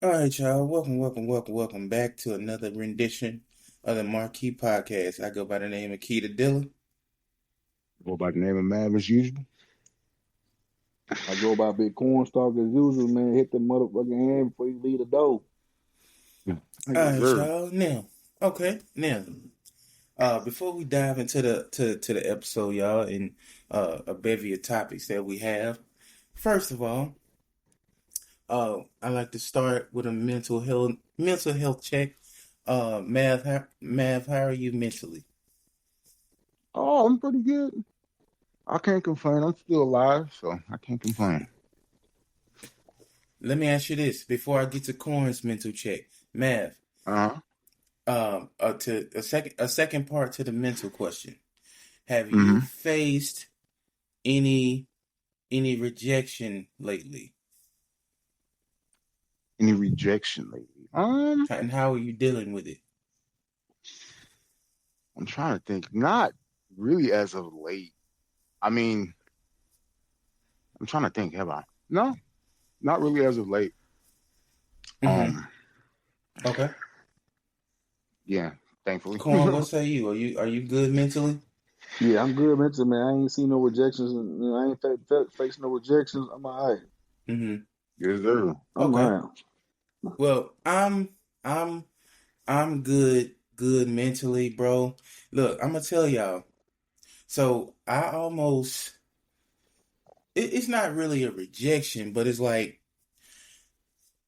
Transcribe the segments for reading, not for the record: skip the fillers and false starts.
All right, y'all. Welcome back to another rendition of the MarKey Podcast. I go by the name of keytd. Go by the name of MavAsusual. I go by Bigcorn stock as usual, man. Hit the motherfucking hand before you leave the door. All right, y'all. Before we dive into the episode, y'all, and a bevy of topics that we have, first of all, I like to start with a mental health check. Mav, how are you mentally? Oh, I'm pretty good. I can't complain. I'm still alive, so I can't complain. Let me ask you this before I get to Corn's mental check, Mav. Uh-huh. To a second part to the mental question. Have you Mm-hmm. faced any rejection lately? Any rejection lately? And how are you dealing with it? I'm trying to think. Not really as of late. I mean, I'm trying to think. Have I? No, not really as of late. Mm-hmm. Okay. Yeah, thankfully. Corn, what say you? Are you good mentally? Yeah, I'm good mentally, man. I ain't seen no rejections, and I ain't faced no rejections. I'm all right. Mm-hmm. Yes, sir. I'm Okay. around. Well, I'm good mentally, bro. Look, I'm gonna tell y'all. So it's not really a rejection, but it's like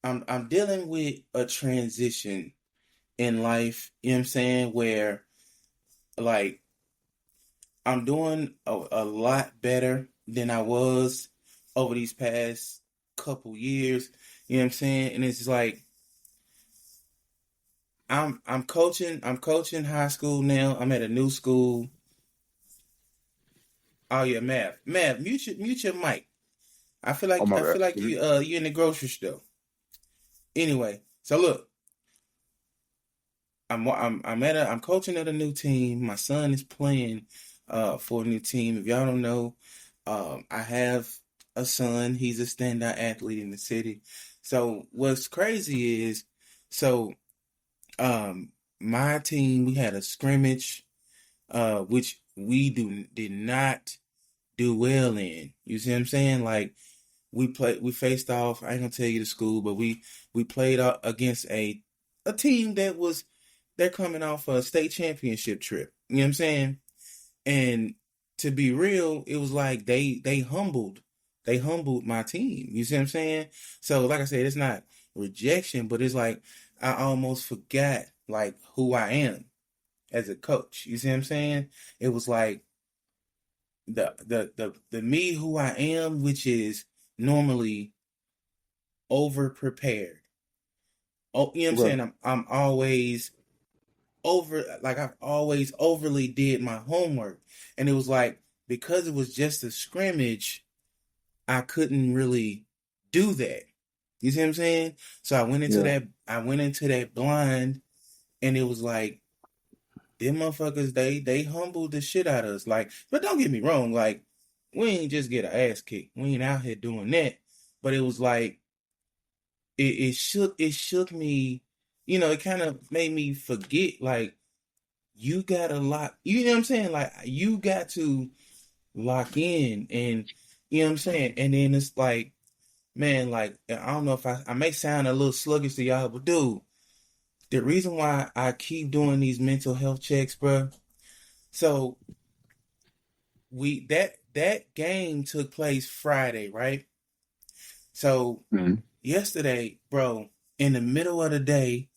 I'm dealing with a transition in life, you know what I'm saying, where like I'm doing a lot better than I was over these past couple years, you know what I'm saying? And it's like I'm coaching high school now. I'm at a new school. Oh yeah, Mav, mute your mic. I feel Oh my like God. you in the grocery store. Anyway, so look, I'm coaching at a new team. My son is playing for a new team. If y'all don't know, I have a son. He's a standout athlete in the city. So what's crazy is, so my team, we had a scrimmage, which we did not do well in. You see what I'm saying? Like we faced off. I ain't gonna tell you the school, but we played against a team they're coming off a state championship trip. You know what I'm saying? And to be real, it was like they humbled my team. You see what I'm saying? So like I said, it's not rejection, but it's like I almost forgot like who I am as a coach. You see what I'm saying? It was like the me who I am, which is normally over prepared. Oh, you know what I'm Right. saying? I'm always I've always overly did my homework. And it was like, because it was just a scrimmage, I couldn't really do that. You see what I'm saying? So I went into Yeah. that blind, and it was like, them motherfuckers, they humbled the shit out of us. Like, but don't get me wrong, like, we ain't just get an ass kicked. We ain't out here doing that. But it was like, it shook me, it kind of made me forget, like, you gotta lock, you know what I'm saying? Like, you got to lock in, and you know what I'm saying? And then it's like, man, like, I don't know if I may sound a little sluggish to y'all, but dude, the reason why I keep doing these mental health checks, bro. So that game took place Friday, right? So Mhm. yesterday, bro, in the middle of the day,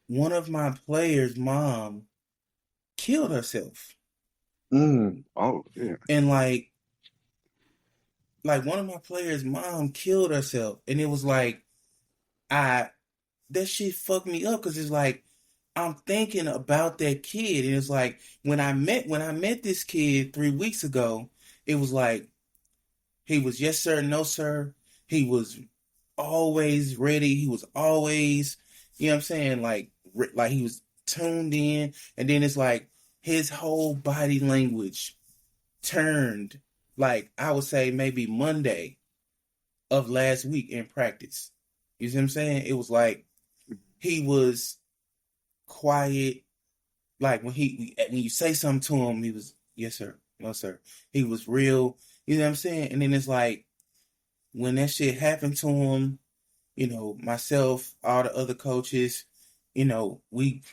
one of my players' mom killed herself. Oh, yeah. And like one of my players' mom killed herself. And it was like, that shit fucked me up, because it's like, I'm thinking about that kid. And it's like, when I met this kid 3 weeks ago, it was like, he was yes sir, no sir. He was always ready. He was always, you know what I'm saying, like he was tuned in. And then it's like his whole body language turned, like I would say maybe Monday of last week in practice. You see what I'm saying? It was like he was quiet. Like when you say something to him, he was, yes sir, no sir. He was real. You know what I'm saying? And then it's like when that shit happened to him, myself, all the other coaches, we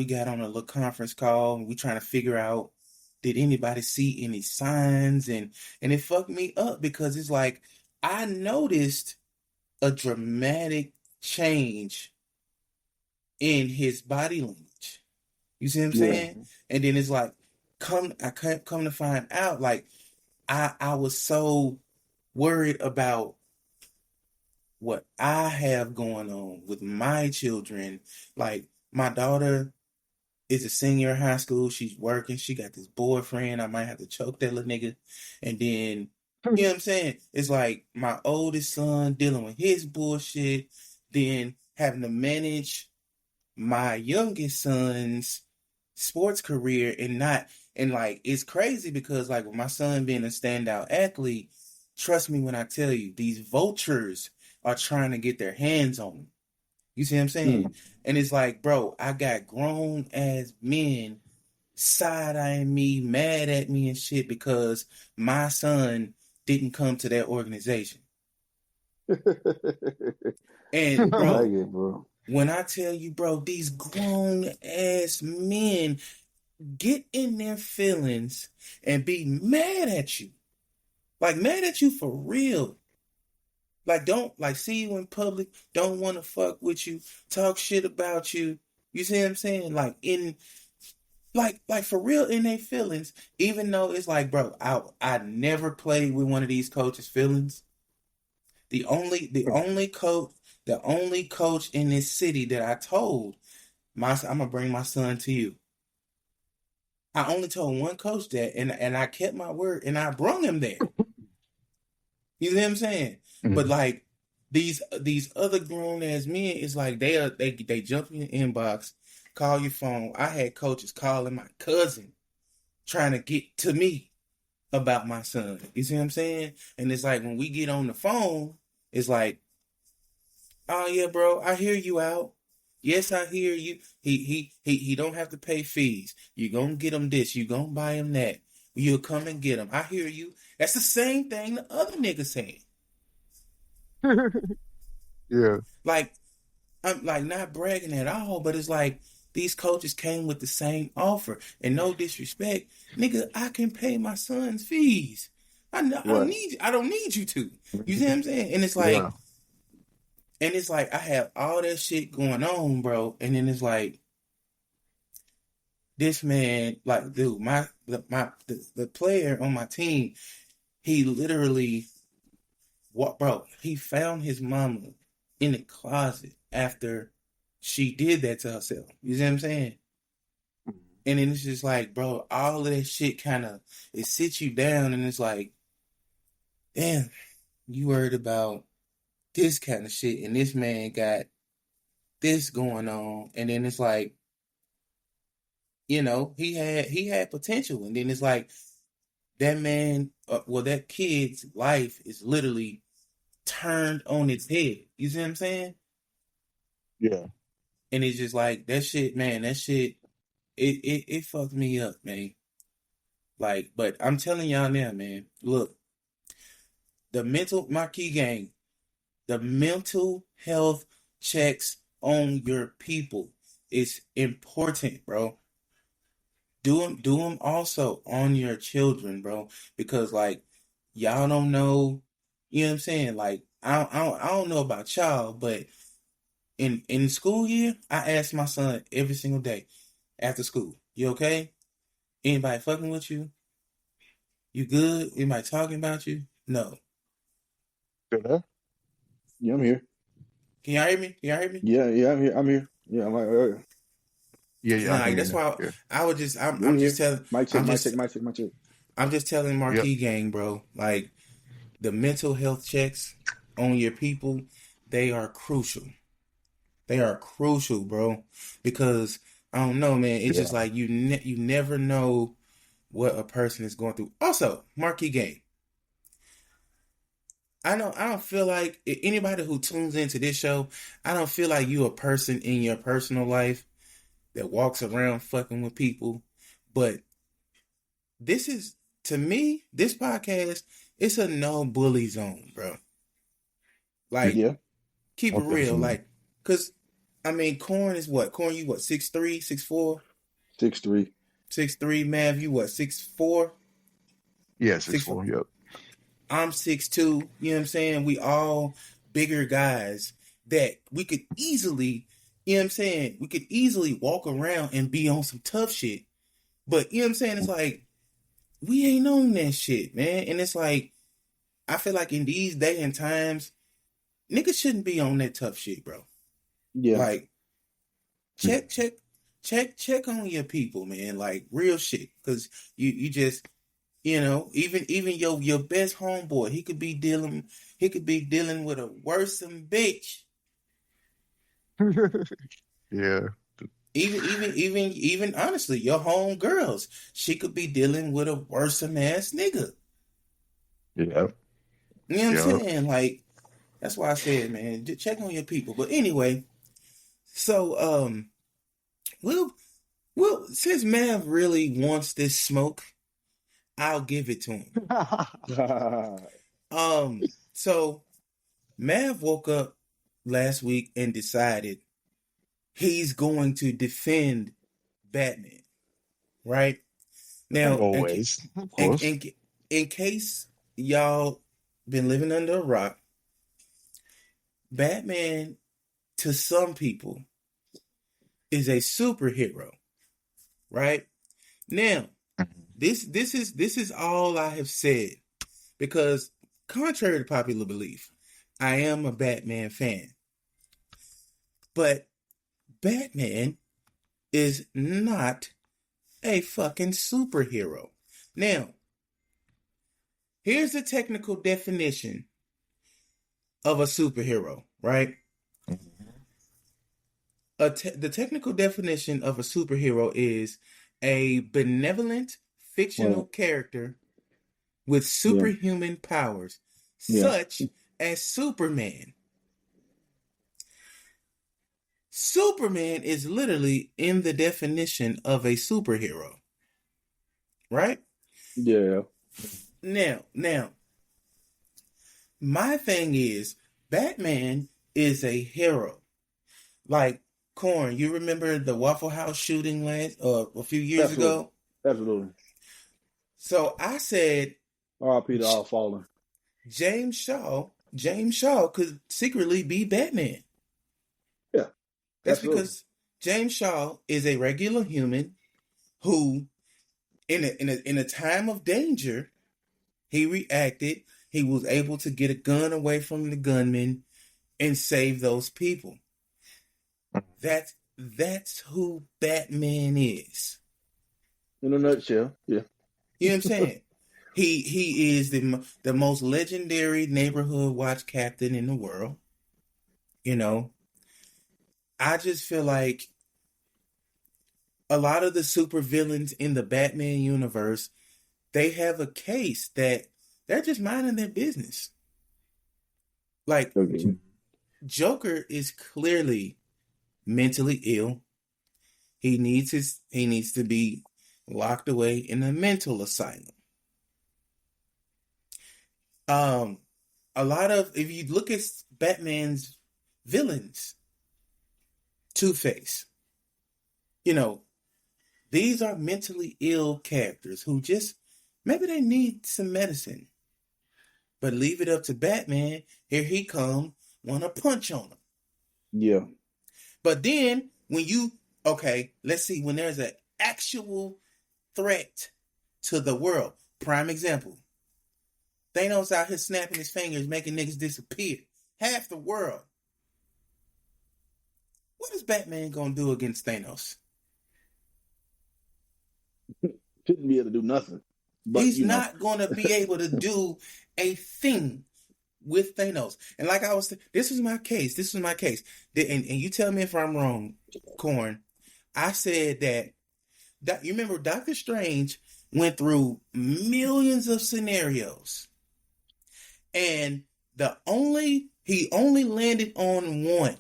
got on a little conference call and we trying to figure out, did anybody see any signs? And it fucked me up because it's like I noticed a dramatic change in his body language. You see what I'm saying? And then it's like, I can't come to find out, like I was so worried about what I have going on with my children. Like my daughter is a senior in high school. She's working. She got this boyfriend. I might have to choke that little nigga. And then, you know what I'm saying? It's like my oldest son dealing with his bullshit, then having to manage my youngest son's sports career and like, it's crazy because like with my son being a standout athlete, trust me when I tell you, these vultures are trying to get their hands on him. You see what I'm saying? And it's like, bro, I got grown ass men side-eyeing me, mad at me and shit because my son didn't come to that organization. And I bro, like it, bro. when I tell you, bro, these grown ass men get in their feelings and be mad at you. Like mad at you for real. Like don't like see you in public, don't want to fuck with you, talk shit about you. You see what I'm saying? Like in like for real in their feelings, even though it's like, bro, I never played with one of these coaches' feelings. The only coach in this city that I told I'm gonna bring my son to you. I only told one coach that and I kept my word and I brung him there. You know what I'm saying? But like these other grown ass men, it's like they jump in your inbox, call your phone. I had coaches calling my cousin, trying to get to me about my son. You see what I'm saying? And it's like when we get on the phone, it's like, oh yeah, bro, I hear you out. Yes, I hear you. He don't have to pay fees. You gonna get him this. You gonna buy him that. You'll come and get him. I hear you. That's the same thing the other nigga saying. Yeah. Like, I'm like not bragging at all, but it's like these coaches came with the same offer. And no disrespect, nigga, I can pay my son's fees. I don't need you to. You see what I'm saying? And it's like, I have all that shit going on, bro. And then it's like, this man, like, dude, the player on my team, he literally, he found his mama in the closet after she did that to herself. You see what I'm saying? And then it's just like, bro, all of that shit kind of, it sits you down and it's like, damn, you worried about this kind of shit and this man got this going on. And then it's like, he had potential. And then it's like, that man, that kid's life is literally turned on its head. You see what I'm saying? Yeah. And it's just like, that shit, man, it fucked me up, man. Like, but I'm telling y'all now, man, look, MarKey gang, the mental health checks on your people is important, bro. Do them also on your children, bro, because like y'all don't know, you know what I'm saying? Like I don't know about y'all, but in school year, I ask my son every single day after school, you okay? Anybody fucking with you? You good? Anybody talking about you? No. Still there? Yeah, I'm here. Can y'all hear me? Yeah, I'm here. I'm here. Yeah, I'm like, Yeah. Like that's why I'm just telling. Mic check. I'm just telling MarKey gang, bro. Like the mental health checks on your people, they are crucial. They are crucial, bro. Because I don't know, man. It's just like you never know what a person is going through. Also, MarKey gang. I don't feel like anybody who tunes into this show, I don't feel like you a person in your personal life that walks around fucking with people. But this is, to me, this podcast, it's a no bully zone, bro. Like, Yeah, keep it Oh, real. definitely. Like, cause I mean, Corn is what? Corn, you what, 6'3", 6'4"? 6'3". 6'3", Mav, you what, 6'4"? Yeah, 6'4". 6'4". Yep. I'm 6'2", you know what I'm saying? We all bigger guys that we could easily, you know what I'm saying? We could easily walk around and be on some tough shit. But, you know what I'm saying? It's like, we ain't on that shit, man. And it's like, I feel like in these day and times, niggas shouldn't be on that tough shit, bro. Yeah, Like, check on your people, man. Like, real shit. Cause you just, you know, even your best homeboy, he could be dealing with a worrisome bitch. Yeah. Even honestly, your home girls, she could be dealing with a worrisome ass nigga. Yep. You know what I'm Yep. saying? Like, that's why I said, man, just check on your people. But anyway, so we'll since Mav really wants this smoke, I'll give it to him. So Mav woke up last week and decided he's going to defend Batman, right? Now, Always, of in, course. in, in case y'all been living under a rock, Batman to some people is a superhero, right? Now, this is all I have said because contrary to popular belief, I am a Batman fan. But Batman is not a fucking superhero. Now, here's the technical definition of a superhero, right? The technical definition of a superhero is a benevolent fictional well, character with yeah, superhuman powers, yeah, such as Superman. Superman is literally in the definition of a superhero, right? yeah. Now, my thing is, Batman is a hero. Like, Corn, you remember the Waffle House shooting a few years Absolutely, ago? absolutely. So I said R.I.P. to all fallen. James Shaw could secretly be Batman. Yeah, That's absolutely. because James Shaw is a regular human who, in a time of danger, he reacted. He was able to get a gun away from the gunman and save those people. That's who Batman is. In a nutshell, yeah. You know what I'm saying? He is the most legendary neighborhood watch captain in the world. You know, I just feel like a lot of the supervillains in the Batman universe, they have a case that they're just minding their business. Like Okay. Joker is clearly mentally ill. He needs to be locked away in a mental asylum. A lot of, if you look at Batman's villains, Two-Face, you know, these are mentally ill characters who just, maybe they need some medicine. But leave it up to Batman, here he come, want to punch on him. Yeah, But then, okay, let's see, when there's an actual threat to the world, prime example, Thanos out here snapping his fingers, making niggas disappear. Half the world. What is Batman gonna do against Thanos? shouldn't be able to do nothing. But He's not gonna be able to do a thing with Thanos. And like I was, this is my case. And you tell me if I'm wrong, Corn. I said that you remember Doctor Strange went through millions of scenarios. And he only landed on one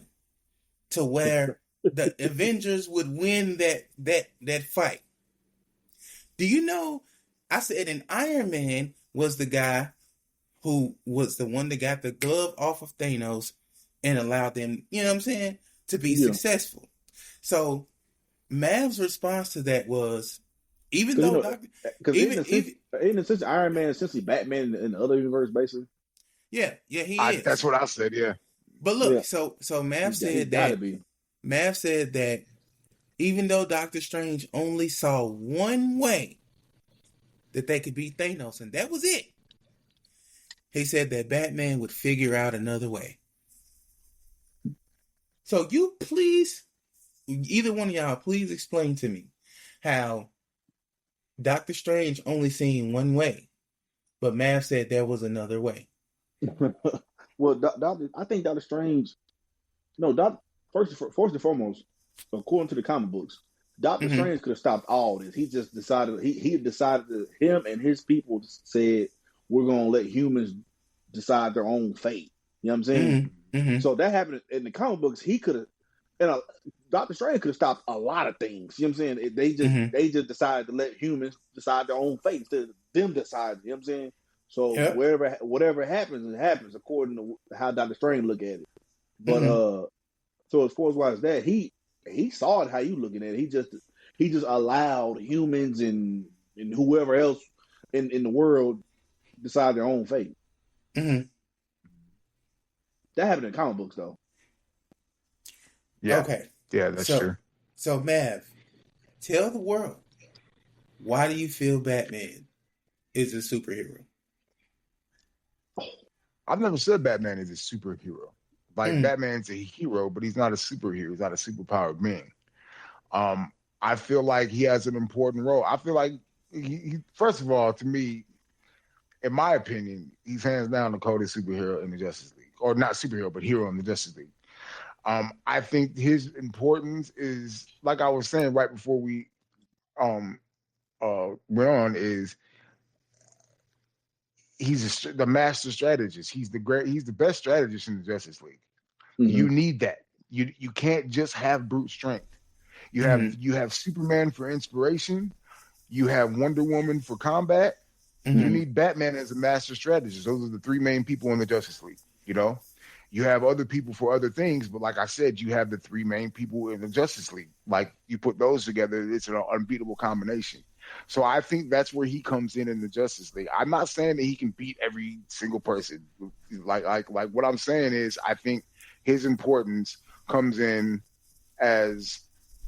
to where the Avengers would win that fight. Do you know? I said, and Iron Man was the guy who was the one that got the glove off of Thanos and allowed them, you know what I'm saying, to be successful. So Mav's response to that was, even though in a sense, Iron Man is essentially Batman in the other universe, basically. Yeah, he is. That's what I said. Yeah. But look, so Mav said that even though Doctor Strange only saw one way that they could beat Thanos, and that was it, he said that Batman would figure out another way. So you please, either one of y'all, please explain to me how Doctor Strange only seen one way, but Mav said there was another way. Well, I think Doctor Strange. No, first and foremost, according to the comic books, Doctor Strange could have stopped all this. He just decided he decided that him and his people said, we're gonna let humans decide their own fate. You know what I'm saying? Mm-hmm. So that happened in the comic books. He could have, Doctor Strange could have stopped a lot of things. You know what I'm saying? They just decided to let humans decide their own fate instead of them deciding. You know what I'm saying? So whatever happens, it happens according to how Doctor Strange look at it. But so as far as that, he saw it how you looking at it. He just allowed humans and whoever else in the world decide their own fate. Mm-hmm. That happened in comic books, though. Yeah. Okay. Yeah, that's true. So, Mav, tell the world, why do you feel Batman is a superhero? I've never said Batman is a superhero. Like, Batman's a hero, but he's not a superhero. He's not a superpowered being. I feel like he has an important role. I feel like, he first of all, to me, in my opinion, he's hands down the coldest superhero in the Justice League. Or not superhero, but hero in the Justice League. I think his importance is, like I was saying right before we went on, is he's the master strategist. He's the best strategist in the Justice League. Mm-hmm. You need that. You can't just have brute strength. You have Superman for inspiration. You have Wonder Woman for combat. Mm-hmm. You need Batman as a master strategist. Those are the three main people in the Justice League. You know, you have other people for other things, but like I said, you have the three main people in the Justice League. Like, you put those together, it's an unbeatable combination. So I think that's where he comes in the Justice League. I'm not saying that he can beat every single person. Like what I'm saying is, I think his importance comes in as,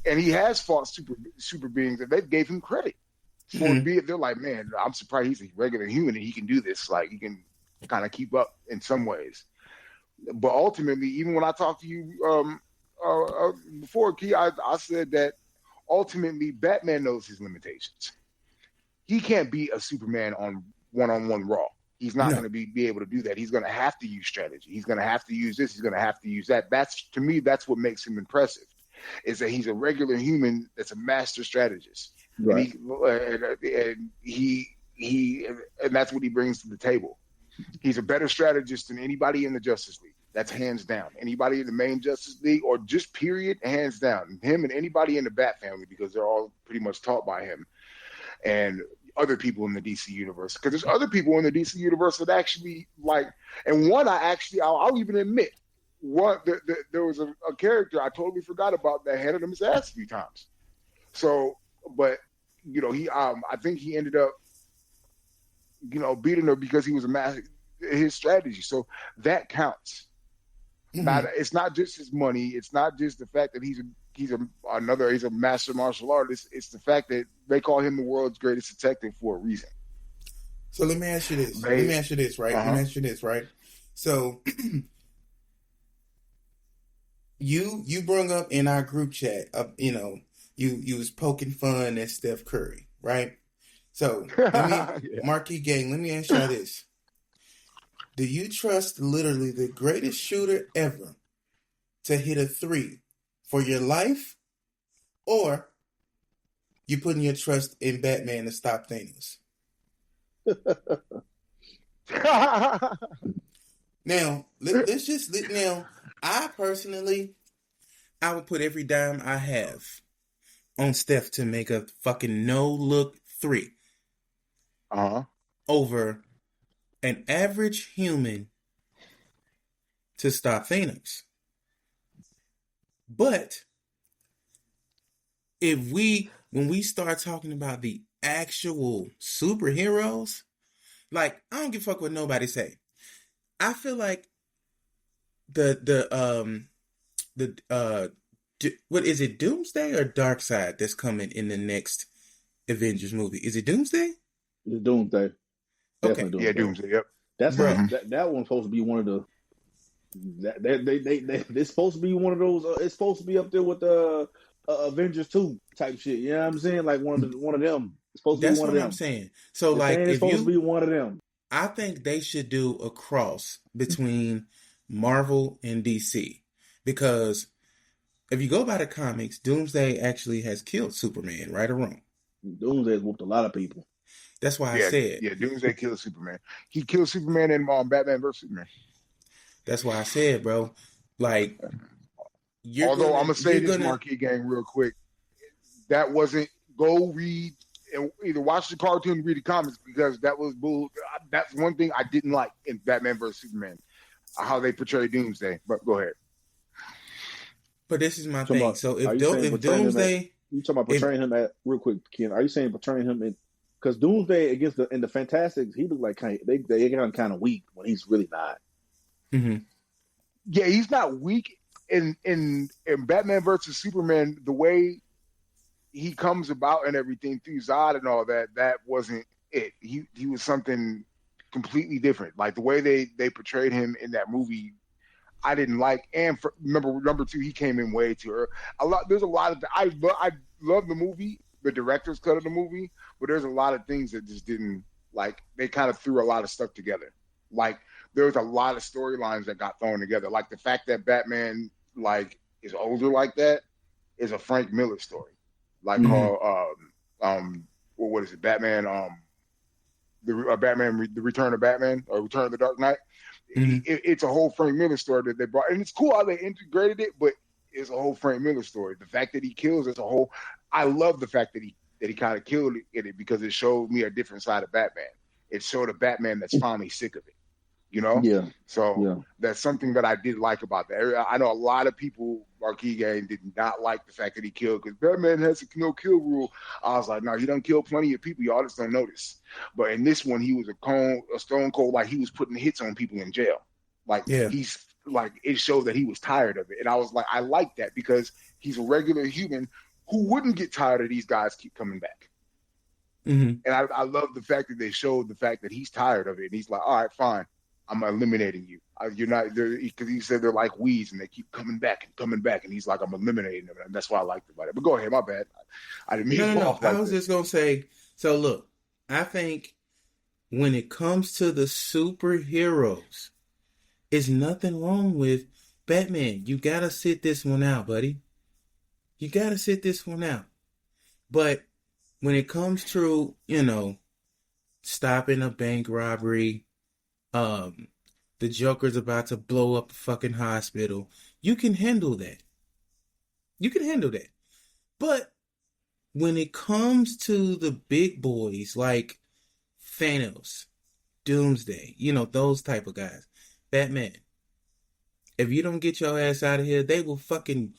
and he has fought super beings, and they gave him credit for it. They're like, man, I'm surprised he's a regular human and he can do this. Like, he can kind of keep up in some ways. But ultimately, even when I talked to you before, Key, I said that ultimately Batman knows his limitations. He can't be a Superman on one-on-one Raw. He's not going to be able to do that. He's going to have to use strategy. He's going to have to use this. He's going to have to use that. To me, that's what makes him impressive, is that he's a regular human that's a master strategist. Right. And that's what he brings to the table. He's a better strategist than anybody in the Justice League. That's hands down. Anybody in the main Justice League, or just period, hands down. Him and anybody in the Bat family, because they're all pretty much taught by him. And other people in the DC universe. Because there's other people in the DC universe that actually, like, and one I'll even admit, there was a character I totally forgot about that handed him his ass a few times. So, but, you know, I think he ended up, you know, beating her because he was his strategy. So that counts. Mm-hmm. It's not just his money. It's not just the fact that he's a master martial artist. It's the fact that they call him the world's greatest detective for a reason. So let me ask you this. Let me ask you this, right? So you brought up in our group chat, you know, you was poking fun at Steph Curry, right? So, MarKey gang, let me ask y'all this. Do you trust literally the greatest shooter ever to hit a 3 for your life? Or you putting your trust in Batman to stop Thanos? Now, let's just now. I personally, I would put every dime I have on Steph to make a fucking no-look 3 over an average human to stop Thanos. But when we start talking about the actual superheroes, like, I don't give a fuck what nobody say. I feel like what is it, Doomsday or Darkseid that's coming in the next Avengers movie? Is it Doomsday? It's Doomsday. Okay. Doomsday. Yeah, Doomsday. Yep. That's that one's supposed to be one of the. They're supposed to be one of those. It's supposed to be up there with the Avengers 2 type shit. You know what I'm saying? Like one of them. It's supposed to be one of them. That's what I'm saying. So like, it's supposed to be one of them. I think they should do a cross between Marvel and DC, because if you go by the comics, Doomsday actually has killed Superman, right or wrong? Doomsday has whooped a lot of people. That's why I said. Yeah, Doomsday killed Superman. He killed Superman in Batman vs. Superman. That's why I said, bro. Like, I'm gonna say this, MarKey gang, real quick. That wasn't. Go read and either watch the cartoon or read the comics, because that was bull. That's one thing I didn't like in Batman vs. Superman, how they portray Doomsday. But go ahead. But this is my thing. So if Doomsday, you talking about portraying him at real quick, Ken? Are you saying portraying him in? Because Doomsday against in the Fantastics, he looked like they got kind of weak when he's really not. Mm-hmm. Yeah, he's not weak in Batman versus Superman. The way he comes about and everything through Zod and all that wasn't it. He was something completely different. Like the way they portrayed him in that movie, I didn't like. And number 2, he came in way too early. There's a lot of I love the movie, the director's cut of the movie, but there's a lot of things that just didn't, like, they kind of threw a lot of stuff together. Like, there was a lot of storylines that got thrown together. Like the fact that Batman, like, is older like that is a Frank Miller story. Like, what is it? Batman, the Return of Batman, or Return of the Dark Knight. Mm-hmm. It's a whole Frank Miller story that they brought, and it's cool how they integrated it, but it's a whole Frank Miller story. The fact that he kills is a whole. I love the fact that he kind of killed it, because it showed me a different side of Batman. It showed a Batman that's finally sick of it. You know? Yeah. So that's something that I did like about that. I know a lot of people, MarKey gang, did not like the fact that he killed, because Batman has a no-kill rule. I was like, no, he done killed plenty of people. Y'all just don't notice. But in this one, he was a stone cold, like he was putting hits on people in jail. Like, he's like, it showed that he was tired of it. And I was like, I like that, because he's a regular human who wouldn't get tired of these guys keep coming back. Mm-hmm. And I love the fact that they showed the fact that he's tired of it. And he's like, all right, fine. I'm eliminating you. You're not there, because he said they're like weeds and they keep coming back. And he's like, I'm eliminating them, and that's why I liked about it. But go ahead, my bad. I didn't mean to fall off like I was just gonna say. So look, I think when it comes to the superheroes, there's nothing wrong with Batman. You gotta sit this one out, buddy. You gotta sit this one out. But when it comes to, stopping a bank robbery, the Joker's about to blow up a fucking hospital, you can handle that. But when it comes to the big boys like Thanos, Doomsday, those type of guys, Batman, if you don't get your ass out of here, they will fucking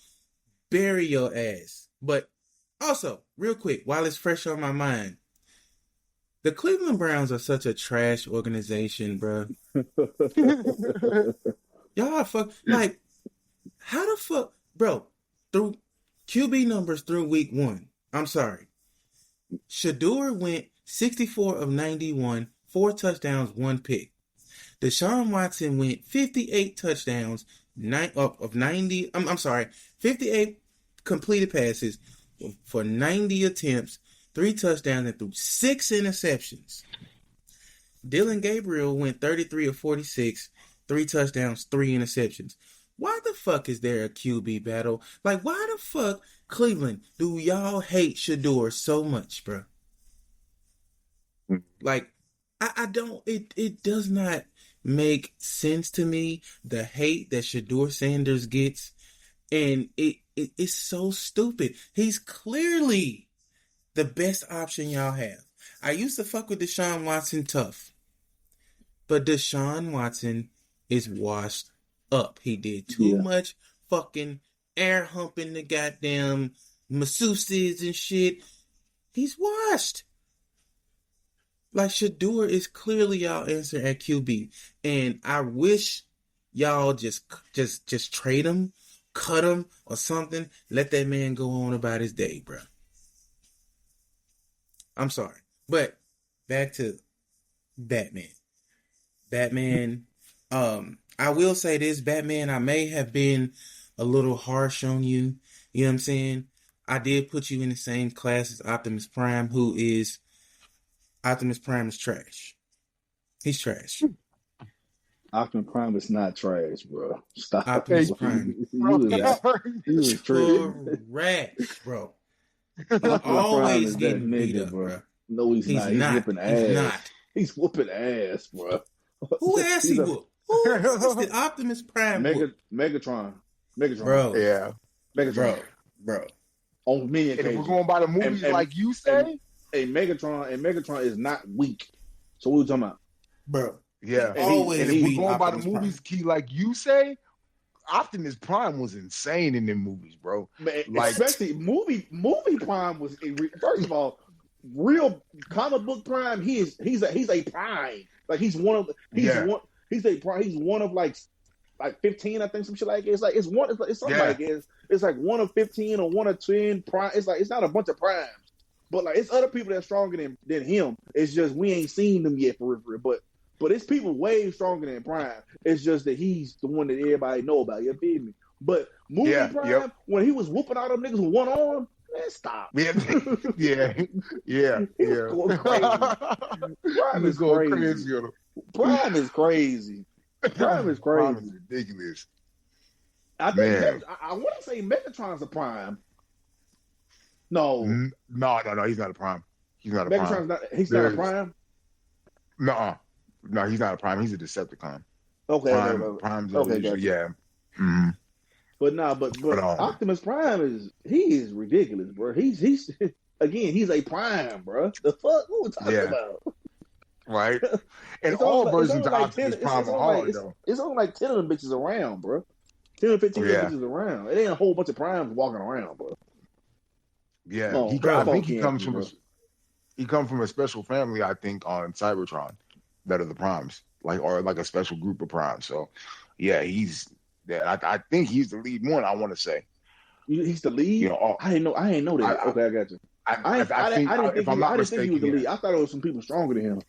bury your ass. But also, real quick, while it's fresh on my mind, the Cleveland Browns are such a trash organization, bro. Y'all are like, how the fuck, bro, through QB numbers through week 1, I'm sorry, Shedeur went 64 of 91, 4 touchdowns, 1 pick. Deshaun Watson went 58 touchdowns, 58 completed passes for 90 attempts, 3 touchdowns, and threw 6 interceptions. Dylan Gabriel went 33 of 46, 3 touchdowns, 3 interceptions. Why the fuck is there a QB battle? Like, why the fuck, Cleveland, do y'all hate Shedeur so much, bro? Like, I don't, it does not make sense to me. The hate that Shedeur Sanders gets, and it's so stupid. He's clearly the best option y'all have. I used to fuck with Deshaun Watson tough, but Deshaun Watson is washed up. He did too much fucking air humping the goddamn masseuses and shit. He's washed. Like, Shedeur is clearly y'all answer at QB, and I wish y'all just trade him, cut him, or something. Let that man go on about his day, bro. I'm sorry, but back to Batman. I will say this, Batman, I may have been a little harsh on you. You know what I'm saying? I did put you in the same class as Optimus Prime, Optimus Prime is trash. He's trash. Optimus Prime is not trash, bro. Stop. Optimus Prime. He was trash, bro. Always getting beat up, bro. No, he's not. He's whooping ass. He's not. He's whooping ass, bro. Who ass he whoop? Who did Optimus Prime whoop? Megatron. Bro. Yeah. Megatron. Bro. On many occasions. occasions. If we're going by the movies like you say, Megatron is not weak. So what are we talking about? Bro. Yeah. Always. And if we're going by the movies, Key, like you say, Optimus Prime was insane in them movies, bro. Man, like, especially movie Prime was, first of all, real comic book Prime. He's a Prime. Like, he's one of like 15, I think, some shit like it. It's like one of 15 or one of 10 Prime. It's like, it's not a bunch of Primes, but like, it's other people that's stronger than him. It's just we ain't seen them yet for real. But it's people way stronger than Prime. It's just that he's the one that everybody know about. You feel me? But Prime, when he was whooping all them niggas with one arm, man, stop. Yeah. Going crazy. Prime is crazy. Prime is ridiculous. I think I want to say Megatron's a Prime. No, he's not a Prime. He's not a Megatron's Prime. He's not a Prime. No, he's not a Prime. He's a Decepticon. Okay, Prime's okay, yeah. Mm-hmm. But Optimus Prime is ridiculous, bro. He's a Prime, bro. The fuck? What we talking about? Right. And all versions of Optimus Prime are hard, though. It's only like 10 of them bitches around, bro. 10 or 15 bitches around. It ain't a whole bunch of Primes walking around, bro. Yeah, I think he comes from a special family, I think, on Cybertron that are the Primes, or a special group of Primes. So, yeah, I think he's the lead one, I want to say. He's the lead? I didn't know that. Okay, I got you. I didn't think he was the lead. I thought it was some people stronger than him.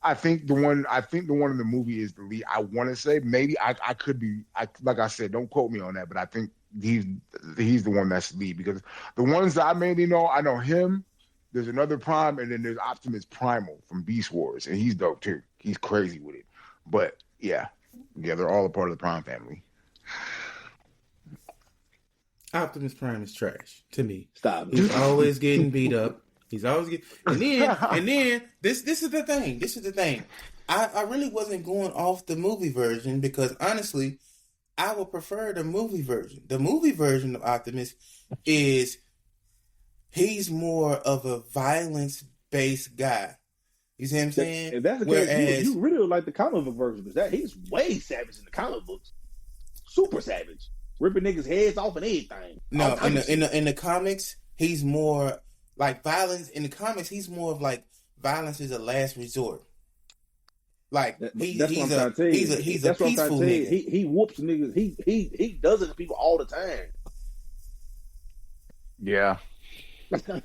I think the one in the movie is the lead. I want to say, maybe I could be. Like I said, don't quote me on that, but I think he's the one that's the lead, because the ones that I mainly know, I know him. There's another Prime, and then there's Optimus Primal from Beast Wars, and he's dope too. He's crazy with it. But yeah, they're all a part of the Prime family. Optimus Prime is trash to me. Stop. He's always getting beat up. He's always getting, and then this is the thing. This is the thing. I really wasn't going off the movie version, because honestly, I would prefer the movie version. The movie version of Optimus is, he's more of a violence-based guy. You see what I'm saying? If that's the case, you really like the comic book version, because he's way savage in the comic books. Super savage. Ripping niggas' heads off and everything. No, in the comics, he's more like violence. In the comics, he's more of like violence is a last resort. Like he's a peaceful nigga. He whoops niggas. He does it to people all the time. Yeah.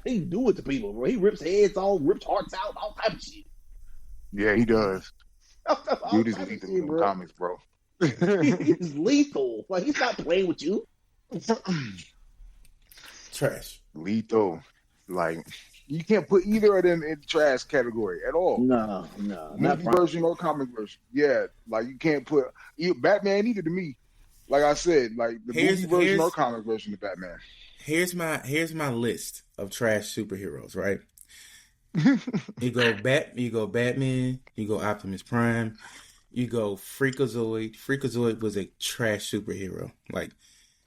He do it to people, bro. He rips heads off, rips hearts out, all type of shit. Yeah, he does. Dude is lethal in the comics, bro. He's lethal. Like, he's not playing with you. Trash. Lethal. Like, you can't put either of them in the trash category at all. No. Movie version or comic version. Yeah, like, you can't put Batman either to me. Like I said, like the movie version or comic version of Batman. Here's my list of trash superheroes, right? You go Batman, you go Optimus Prime, You go Freakazoid. Freakazoid was a trash superhero. Like,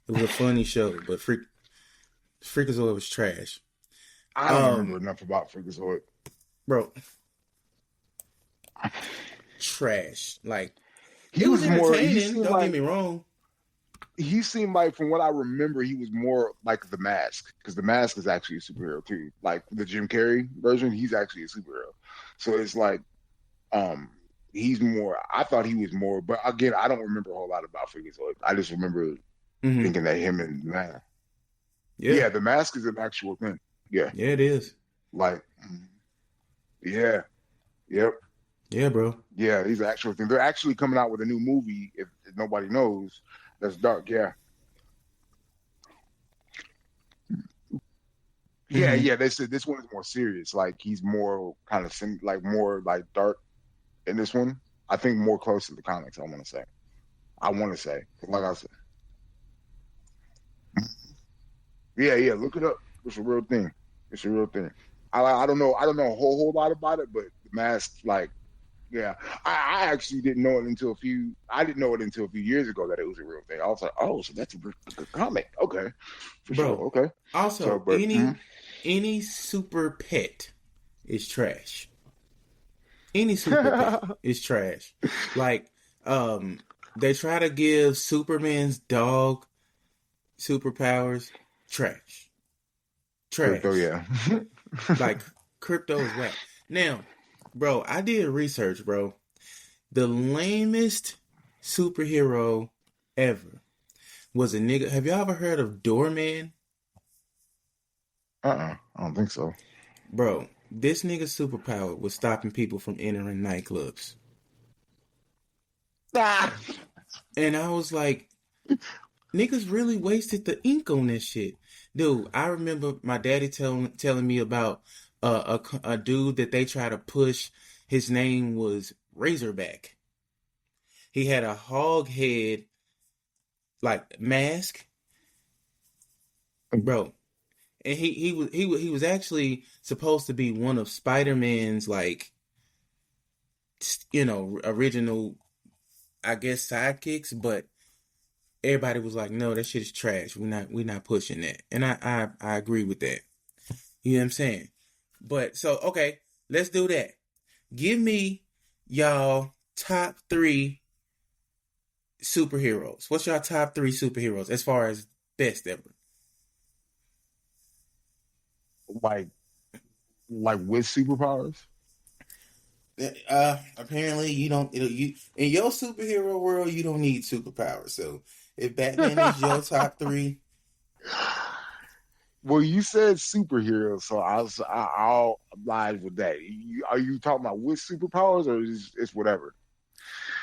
it was a funny show, but Freakazoid was trash. I don't remember enough about Freakazoid. Bro. Trash. Like, he was entertaining, don't get me wrong. He seemed like, from what I remember, he was more like The Mask, because The Mask is actually a superhero too. Like the Jim Carrey version, he's actually a superhero. So it's like, he's more. I thought he was more, but again, I don't remember a whole lot about Freakazoid. I just remember thinking that him and man, yeah, The Mask is an actual thing. Yeah, it is. Like, yeah, yep, yeah, bro. Yeah, these are actual things. They're actually coming out with a new movie. If nobody knows. That's dark, yeah. Yeah. They said this one is more serious. Like, he's more kind of more like dark in this one. I think more close to the comics. I want to say, like I said. Yeah. Look it up. It's a real thing. I don't know a whole lot about it, but The Mask, like. Yeah, I actually didn't know it until a few years ago that it was a real thing. I was like, oh, so that's a comic. Okay, for sure. Okay. Also, any super pet is trash. Any super pet is trash. Like, they try to give Superman's dog superpowers. Trash. Crypto, yeah. Like, Crypto is whack. Now, bro, I did research, bro. The lamest superhero ever was a nigga. Have y'all ever heard of Doorman? I don't think so. Bro, this nigga's superpower was stopping people from entering nightclubs. And I was like, niggas really wasted the ink on this shit. Dude, I remember my daddy telling me about a dude that they try to push. His name was Razorback. He had a hog head, like, mask, bro, and he was actually supposed to be one of Spider-Man's, like, original, I guess, sidekicks, but everybody was like, no, that shit is trash. We're not pushing that, and I agree with that. You know what I'm saying? But, so, okay, let's do that. Give me y'all top 3 superheroes. What's your top 3 superheroes as far as best ever? Like with superpowers? Apparently you don't. You in your superhero world, you don't need superpowers. So if Batman is your top 3. Well, you said superheroes, so I'll oblige with that. Are you talking about with superpowers, or is it's whatever?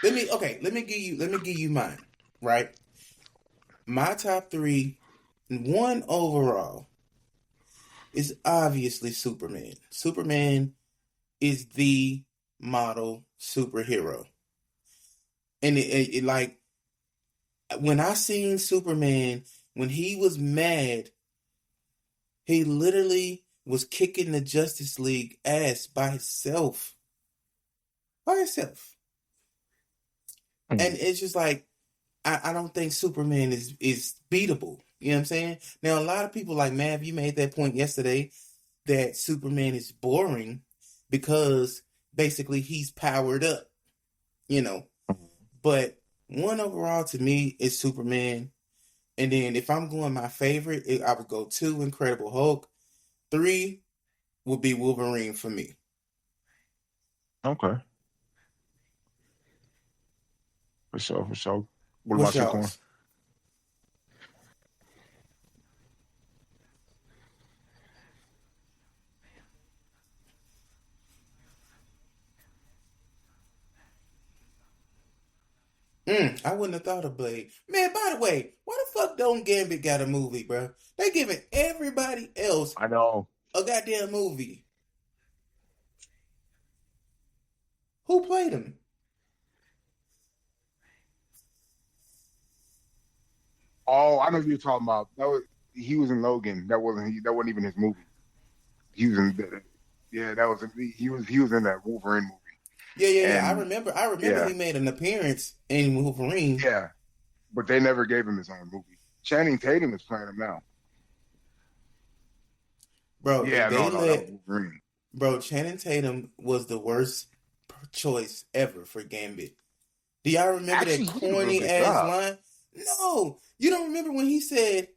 Let me give you mine. Right, my top 3, 1 overall, is obviously Superman. Superman is the model superhero, and it like, when I seen Superman when he was mad. He literally was kicking the Justice League ass by himself. And it's just like, I don't think Superman is beatable. You know what I'm saying? Now, a lot of people like, Mav, you made that point yesterday that Superman is boring because basically he's powered up, But 1 overall to me is Superman. And then if I'm going my favorite, I would go 2, Incredible Hulk. 3 would be Wolverine for me. Okay. For sure. What about you, Corn? I wouldn't have thought of Blade. Man, by the way, why the fuck don't Gambit got a movie, bro? They giving everybody else I know a goddamn movie. Who played him? Oh, I know who you're talking about. He was in Logan. That wasn't even his movie. He was in he was in that Wolverine movie. Yeah. I And remember yeah, he made an appearance in Wolverine. yeah, but they never gave him his own movie. Channing Tatum is playing him now. Bro, if Yeah, they no, that was let Wolverine. Bro, Channing Tatum was the worst choice ever for Gambit. Do y'all remember Actually, that he did a real corny good ass job. line? No, you don't remember when he said,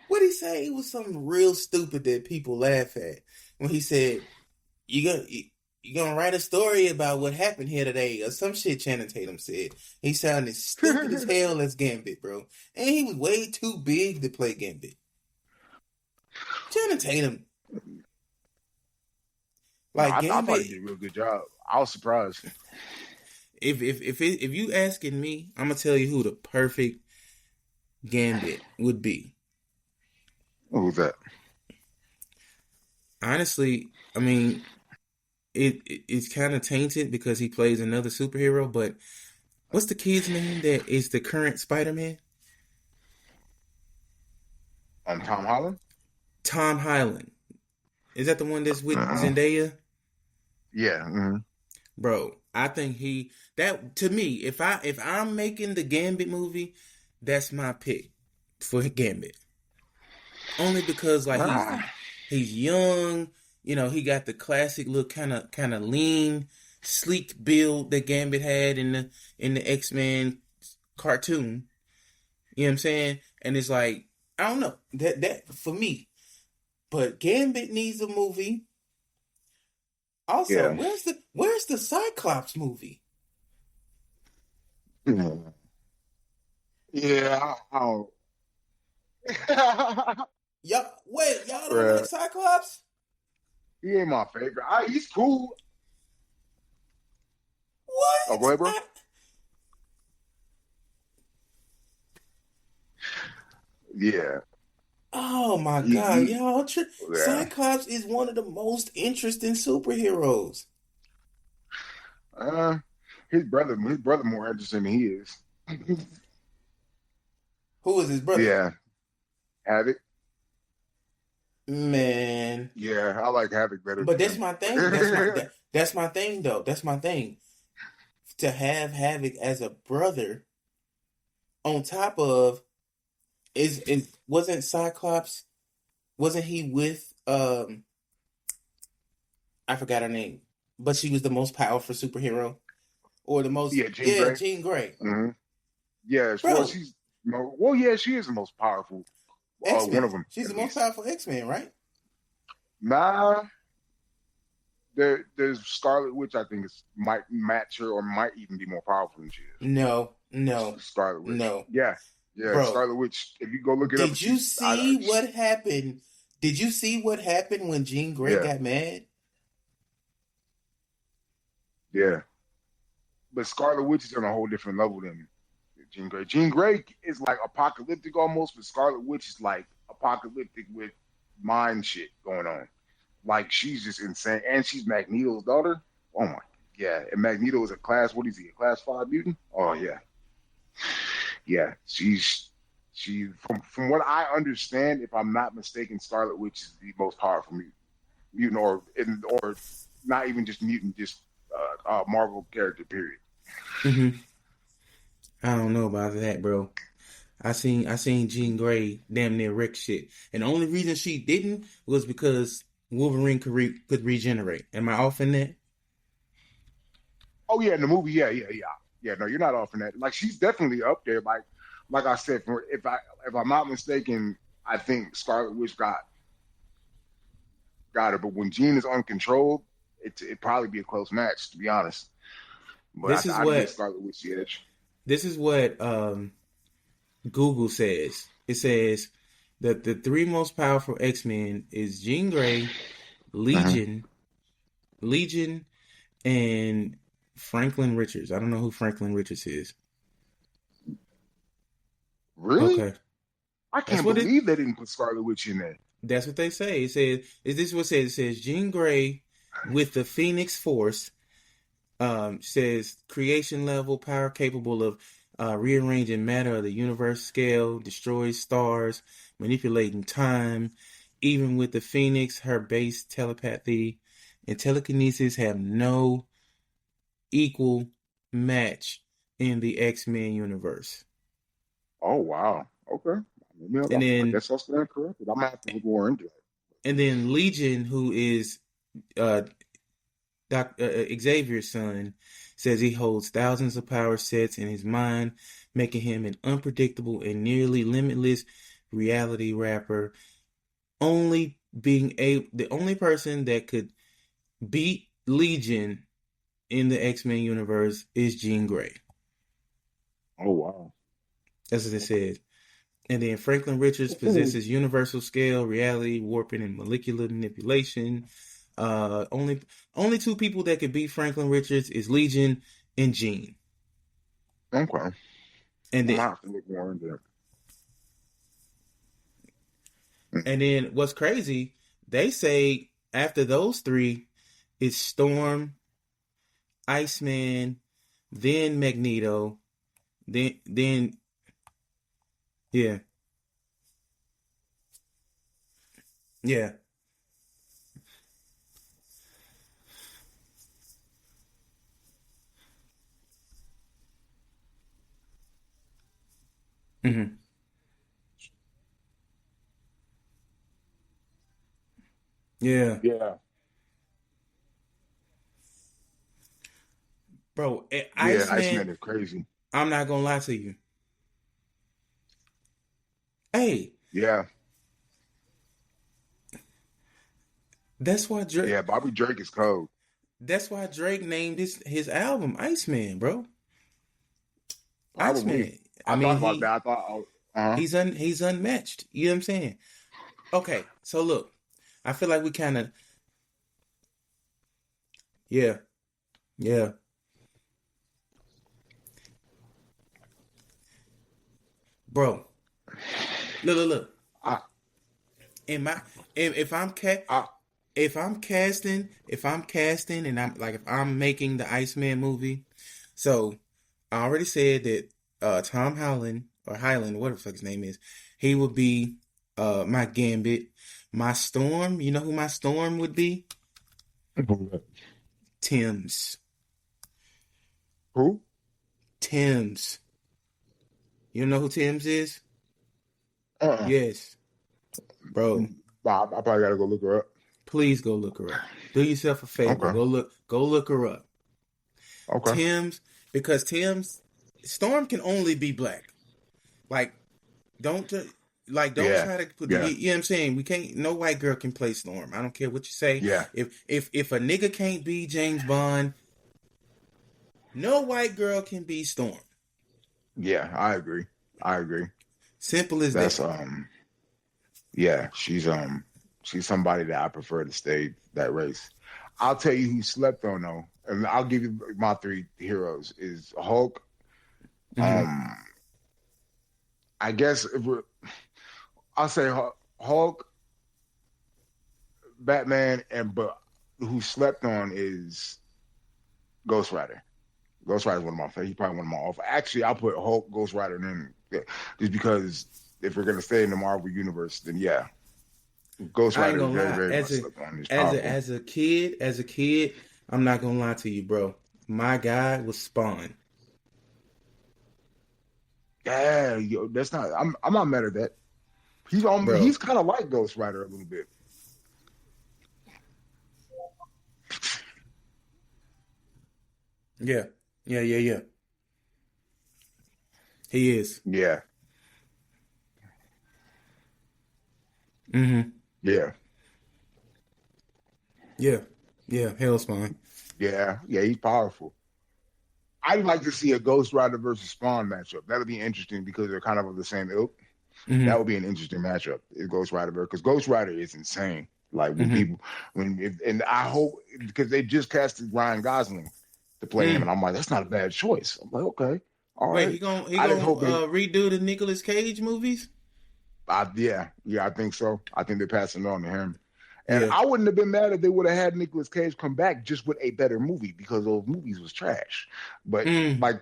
what did he say? It was something real stupid that people laugh at. When he said, you gonna write a story about what happened here today, or some shit Channing Tatum said. He sounded stupid as hell as Gambit, bro. And he was way too big to play Gambit. Channing Tatum. Like I thought Gambit. he did a real good job. I was surprised. If you asking me, I'm gonna tell you who the perfect Gambit would be. What was that? Honestly, I mean, it's kind of tainted because he plays another superhero. But what's the kid's name that is the current Spider-Man? Tom Holland. Tom Holland. Is that the one that's with Zendaya? Yeah. Mm-hmm. Bro, I think to me, if I'm making the Gambit movie, that's my pick for Gambit. Only because he's young, he got the classic look, kind of lean, sleek build that Gambit had in the X-Men cartoon. You know what I'm saying? And it's like, I don't know, that for me. But Gambit needs a movie. Also, where's the Cyclops movie? Yeah, I don't. Y'all don't like Cyclops? He ain't my favorite. He's cool. What? Oh, go ahead, bro. Yeah. Oh my God, y'all! Cyclops is one of the most interesting superheroes. His brother more interesting than he is. Who is his brother? Yeah, Havoc. Man. Yeah, I like Havoc better. But that's my thing. That's my thing, though. That's my thing. To have Havoc as a brother, on top of wasn't Cyclops? Wasn't he with I forgot her name, but she was the most powerful superhero, or the most Jean Grey. Jean Grey. Mm-hmm. Yeah, she is the most powerful. One of them. She's the most powerful X-Men, right? Nah. There's Scarlet Witch. I think might match her, or might even be more powerful than she is. No. Scarlet Witch. No. Yeah. Bro, Scarlet Witch. If you go look it up. Did you see what happened? Did you see what happened when Jean Grey got mad? Yeah. But Scarlet Witch is on a whole different level than Jean Grey. Jean Grey is like apocalyptic almost, but Scarlet Witch is like apocalyptic with mind shit going on. Like, she's just insane. And she's Magneto's daughter. Oh my, yeah. And Magneto is a what is he, a class 5 mutant? Oh yeah. Yeah, she from what I understand, if I'm not mistaken, Scarlet Witch is the most powerful mutant, or not even just mutant, just Marvel character. Period. Mm-hmm. I don't know about that, bro. I seen Jean Grey damn near wreck shit, and the only reason she didn't was because Wolverine could regenerate. Am I off in that? Oh yeah, in the movie, yeah. No, you're not off in that. Like, she's definitely up there. Like I said, if I'm not mistaken, I think Scarlet Witch got her. But when Jean is uncontrolled, it'd probably be a close match, to be honest. But I give Scarlet Witch the edge. This is what Google says. It says that the 3 most powerful X-Men is Jean Grey, Legion, and Franklin Richards. I don't know who Franklin Richards is. Really? Okay. I can't believe they didn't put Scarlet Witch in there. That's what they say. It says, is this what it says? It says Jean Grey with the Phoenix Force, says creation level, power capable of rearranging matter of the universe scale, destroys stars, manipulating time. Even with the Phoenix, her base telepathy and telekinesis have no equal match in the X-Men universe. Oh wow. Okay. And I then guess I'll stand corrected. I'm gonna have to look more into it. and then Legion, who is Xavier's son, says he holds thousands of power sets in his mind, making him an unpredictable and nearly limitless reality rapper. The only person that could beat Legion in the X-Men universe is Jean Grey. Oh wow. That's what it says. And then Franklin Richards possesses universal scale, reality warping, and molecular manipulation. Only two people that could beat Franklin Richards is Legion and Jean. Okay. And then, I have to look more into it. and then what's crazy, they say after those three, it's Storm, Iceman, then Magneto, then yeah. Yeah. Mm-hmm. Yeah. Yeah. Bro, Yeah, Iceman, Iceman is crazy. I'm not gonna lie to you. Hey, Yeah. that's why Drake. Yeah, Bobby Drake is cold. That's why Drake named his album Iceman, bro. Probably. Iceman. I mean, thought about that. I thought he's unmatched. You know what I'm saying? Okay, so look, I feel like we kind of, yeah, bro. Look. I, In my, if I'm casting, and I'm like, if I'm making the Iceman movie, so I already said that Tom Holland or Highland, whatever the fuck his name is, he would be my Gambit. My Storm, you know who my Storm would be? Tim's. Who? Tim's. You know who Tim's is? Uh-uh. Yes. Bro. I probably gotta go look her up. Please go look her up. Do yourself a favor. Okay. Go look her up. Okay. Tim's, because Storm can only be black. Like, don't try to put you know what I'm saying? We can't, no white girl can play Storm. I don't care what you say. Yeah. If a nigga can't be James Bond, no white girl can be Storm. Yeah, I agree. Simple as That's that. Yeah, she's somebody that I prefer to stay that race. I'll tell you who slept on though, and I'll give you my three heroes is Hulk. Mm-hmm. I guess I'll say Hulk, Batman, but who slept on is Ghost Rider. Ghost Rider is one of my favorites. He's probably one of my off. Actually, I'll put Hulk, Ghost Rider, and then just because if we're gonna stay in the Marvel universe, then yeah, Ghost Rider is very, very much slept on. As a kid, I'm not gonna lie to you, bro. My guy was Spawn. Yeah, yo, that's not. I'm not mad at that. He's kind of like Ghost Rider a little bit. Yeah. He is. Yeah. Mm-hmm. Yeah. Hellspawn. Yeah, he's powerful. I'd like to see a Ghost Rider versus Spawn matchup. That'll be interesting because they're kind of the same ilk. Mm-hmm. That would be an interesting matchup. Is Ghost Rider because Ghost Rider is insane. Like when people, and I hope because they just casted Ryan Gosling to play him, and I'm like, that's not a bad choice. I'm like, okay, all right. Wait, he gonna redo the Nicolas Cage movies? Yeah, I think so. I think they're passing it on to him. And I wouldn't have been mad if they would have had Nicolas Cage come back just with a better movie because those movies was trash. But like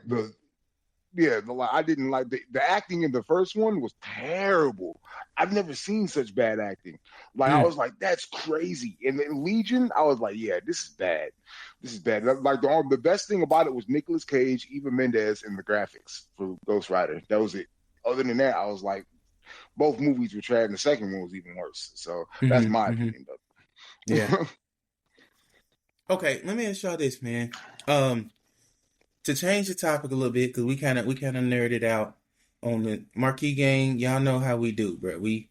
Yeah, I didn't like the acting in the first one was terrible. I've never seen such bad acting. Like I was like, that's crazy. And then Legion, I was like, yeah, this is bad. This is bad. Like the best thing about it was Nicolas Cage, Eva Mendes, and the graphics for Ghost Rider. That was it. Other than that, I was like, both movies were trash, and the second one was even worse. So that's my opinion, though. Yeah. Okay, let me ask y'all this, man. To change the topic a little bit, because we kind of nerded out on the MarKey gang. Y'all know how we do, bro. We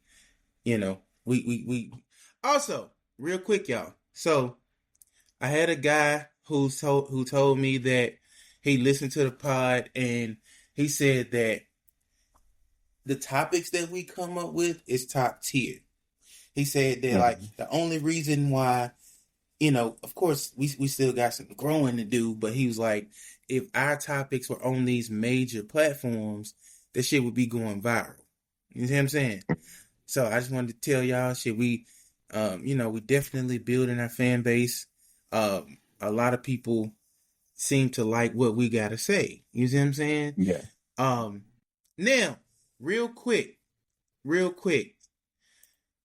also real quick, y'all. So I had a guy who told me that he listened to the pod and he said that the topics that we come up with is top tier. He said that like the only reason why, of course we still got some growing to do, but he was like, if our topics were on these major platforms, that shit would be going viral. You see what I'm saying? So I just wanted to tell y'all, shit, we definitely building our fan base. A lot of people seem to like what we gotta say. You see what I'm saying? Yeah. Now, real quick,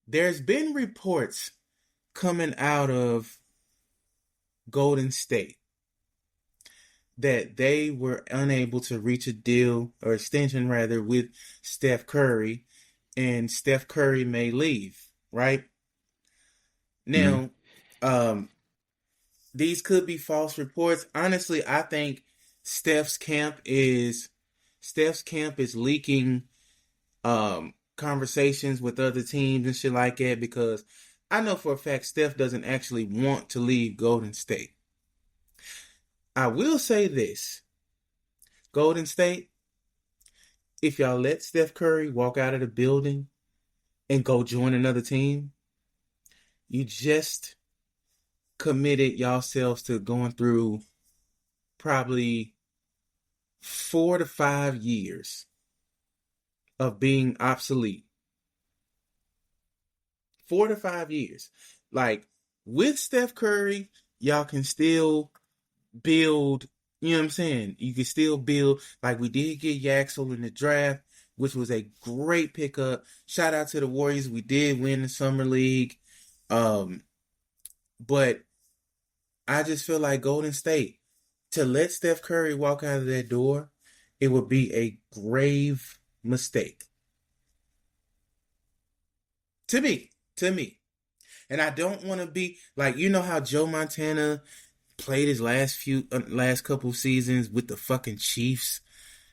there's been reports coming out of Golden State that they were unable to reach a deal or extension rather with Steph Curry, and Steph Curry may leave, right? Now, these could be false reports. Honestly, I think Steph's camp is leaking conversations with other teams and shit like that, because I know for a fact Steph doesn't actually want to leave Golden State. I will say this. Golden State, if y'all let Steph Curry walk out of the building and go join another team, you just committed yourselves to going through probably 4 to 5 years of being obsolete. 4 to 5 years. Like, with Steph Curry, y'all can still build, you know what I'm saying? You can still build, like we did get Yaxel in the draft, which was a great pickup. Shout out to the Warriors. We did win the Summer League. But I just feel like Golden State, to let Steph Curry walk out of that door, it would be a grave mistake. To me. And I don't want to be, like, you know how Joe Montana played his last couple seasons with the fucking Chiefs?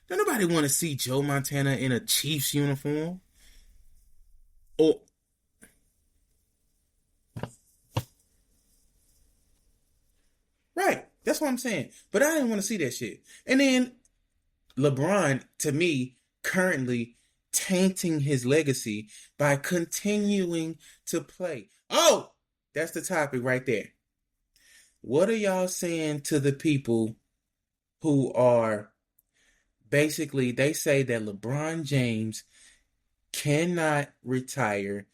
Don't nobody want to see Joe Montana in a Chiefs uniform. Or right, that's what I'm saying. But I didn't want to see that shit. And then LeBron, to me, currently tainting his legacy by continuing to play. Oh, that's the topic right there. What are y'all saying to the people who are basically, they say that LeBron James cannot retire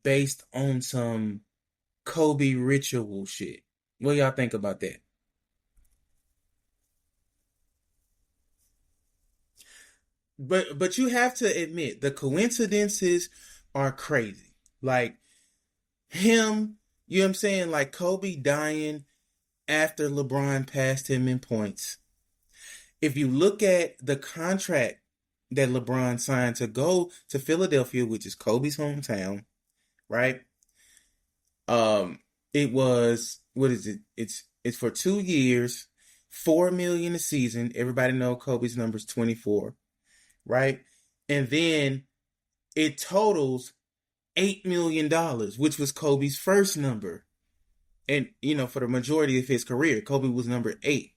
based on some Kobe ritual shit? What y'all think about that? But you have to admit, the coincidences are crazy. Like him, you know what I'm saying? Like Kobe dying after LeBron passed him in points. If you look at the contract that LeBron signed to go to Philadelphia, which is Kobe's hometown, right? It was, what is it? It's for 2 years, $4 million a season. Everybody know Kobe's number is 24, right? And then it totals $8 million, which was Kobe's first number. And, for the majority of his career, Kobe was number 8.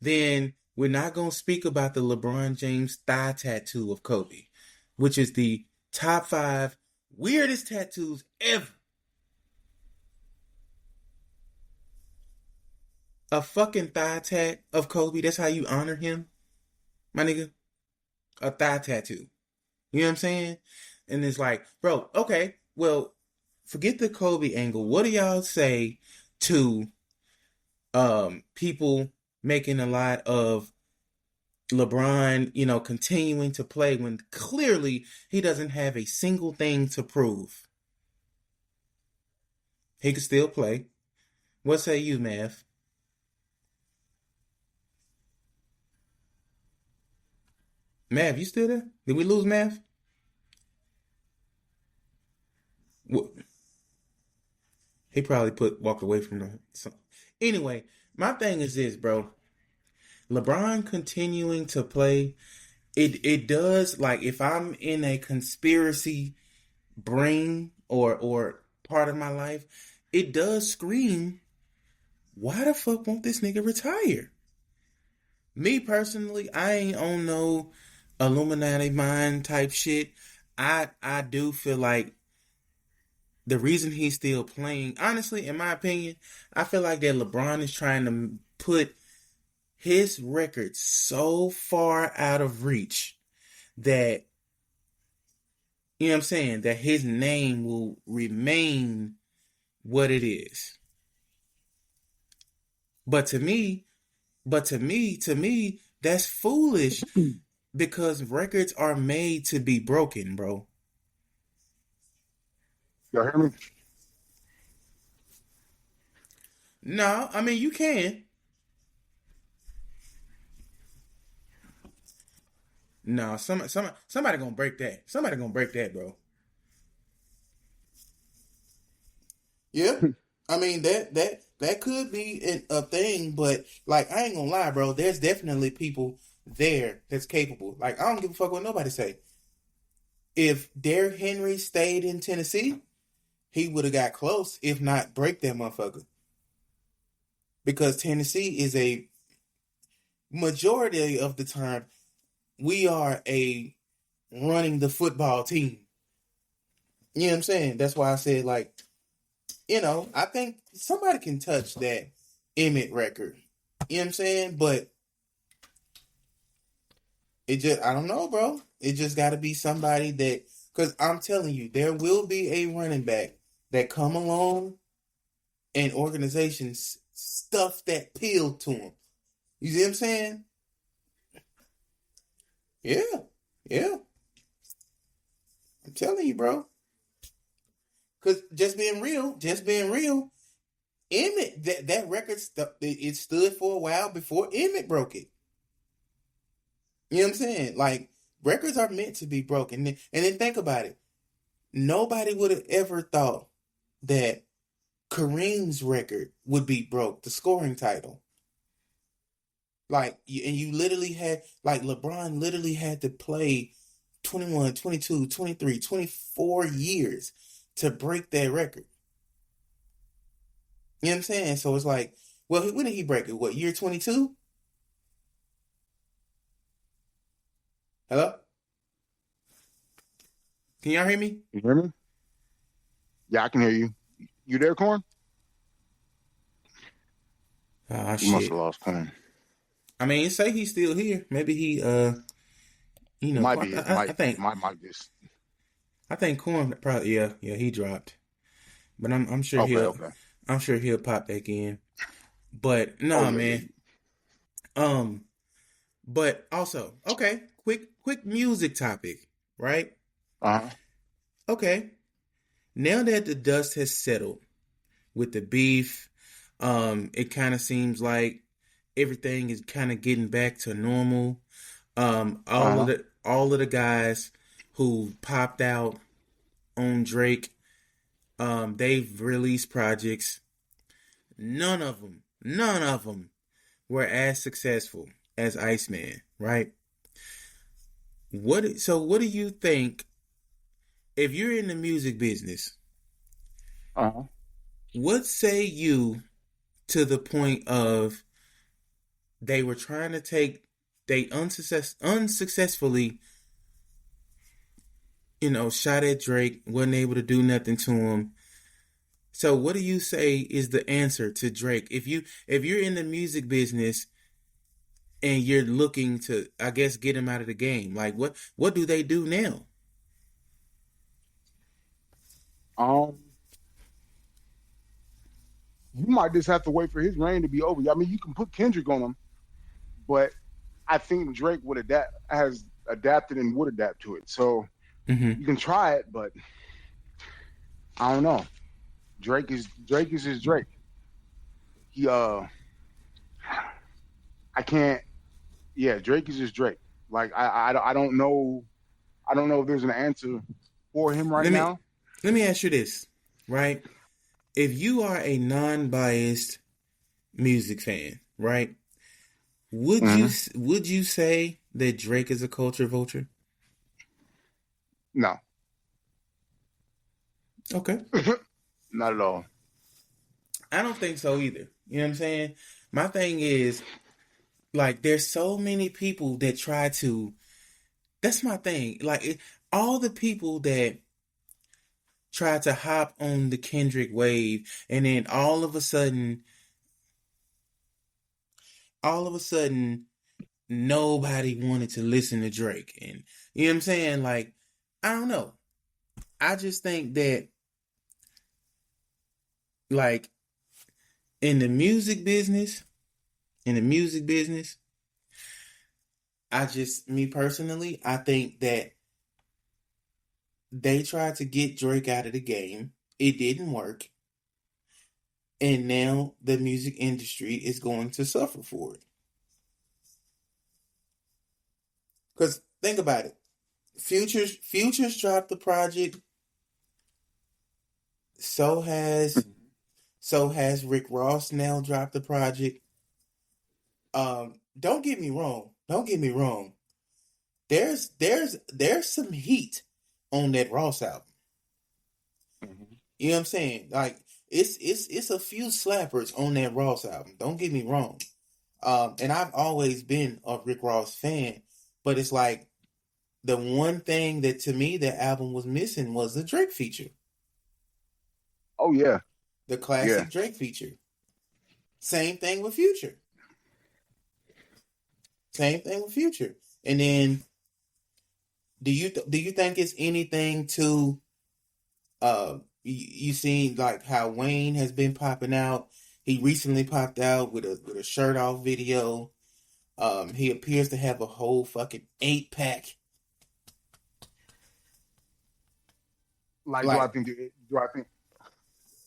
Then we're not going to speak about the LeBron James thigh tattoo of Kobe, which is the top 5 weirdest tattoos ever. A fucking thigh tat of Kobe, that's how you honor him, my nigga? A thigh tattoo. You know what I'm saying? And it's like, bro, okay, well, forget the Kobe angle. What do y'all say to people making a lot of LeBron, continuing to play when clearly he doesn't have a single thing to prove. He can still play. What say you, Mav? Mav, you still there? Did we lose Mav? What? He probably walked away from the. Anyway, my thing is this, bro. LeBron continuing to play, it does, like, if I'm in a conspiracy brain or part of my life, it does scream, why the fuck won't this nigga retire? Me personally, I ain't on no Illuminati mind type shit. I do feel like the reason he's still playing, honestly, in my opinion, I feel like that LeBron is trying to put his record so far out of reach that, you know what I'm saying, that his name will remain what it is. But to me, that's foolish because records are made to be broken, bro. Y'all hear me? No, I mean, you can. No, somebody gonna break that. Somebody gonna break that, bro. Yeah, I mean that could be a thing, but like I ain't gonna lie, bro. There's definitely people there that's capable. Like I don't give a fuck what nobody say. If Derrick Henry stayed in Tennessee, he would have got close, if not break that motherfucker. Because Tennessee is a majority of the time, we are a running the football team. You know what I'm saying? That's why I said, like, I think somebody can touch that Emmett record. You know what I'm saying? But I don't know, bro. It just got to be somebody that, because I'm telling you, there will be a running back that come along and organizations stuff that pill to him. You see what I'm saying? Yeah. I'm telling you, bro. Because just being real, Emmett, that record, it stood for a while before Emmett broke it. You know what I'm saying? Like, records are meant to be broken. And then think about it. Nobody would have ever thought that Kareem's record would be broke, the scoring title. Like, and you literally had, like, LeBron literally had to play 21, 22, 23, 24 years to break that record. You know what I'm saying? So it's like, well, when did he break it? What, year 22? Hello? Can y'all hear me? You hear me? Yeah, I can hear you. You there, Corn? Ah, You must shit. have lost Corn. I mean, say he's still here. Maybe he, Might be. I think might just. I think Corn probably, yeah, he dropped. But I'm sure Okay. I'm sure he'll pop back in. But no, man. But also, okay, quick music topic, right? Okay. Now that the dust has settled with the beef, it kind of seems like everything is kind of getting back to normal. All of the guys who popped out on Drake, they've released projects. None of them were as successful as Iceman, right? What do you think, if you're in the music business, what say you to the point of they were trying to they unsuccessfully, shot at Drake, wasn't able to do nothing to him. So what do you say is the answer to Drake? If you're in the music business and you're looking to, I guess, get him out of the game, like what do they do now? You might just have to wait for his reign to be over. I mean, you can put Kendrick on him, but I think Drake has adapted and would adapt to it. So you can try it, but I don't know. Drake is just Drake. He I can't. Yeah, Drake is just Drake. Like I don't know. I don't know if there's an answer for him right now. Let me ask you this, right? If you are a non-biased music fan, right? Would you say that Drake is a culture vulture? No. Okay. Not at all. I don't think so either. You know what I'm saying? My thing is, like, there's so many people that try to. That's my thing. Like, all the people that try to hop on the Kendrick wave, and then all of a sudden, nobody wanted to listen to Drake. And you know what I'm saying? Like, I don't know. I just think that, like, in the music business, me personally, I think that they tried to get Drake out of the game. It didn't work. And now the music industry is going to suffer for it. Because think about it. Future's dropped the project. So has Rick Ross now dropped the project. Don't get me wrong. There's some heat on that Ross album. You know what I'm saying? Like, it's a few slappers on that Ross album. Don't get me wrong. And I've always been a Rick Ross fan, but it's like the one thing that to me that album was missing was the Drake feature. Oh yeah. The classic Drake feature. Same thing with Future. And then do you think it's anything to you seen like how Wayne has been popping out? He recently popped out with a shirt off video. He appears to have a whole fucking 8-pack. Do I think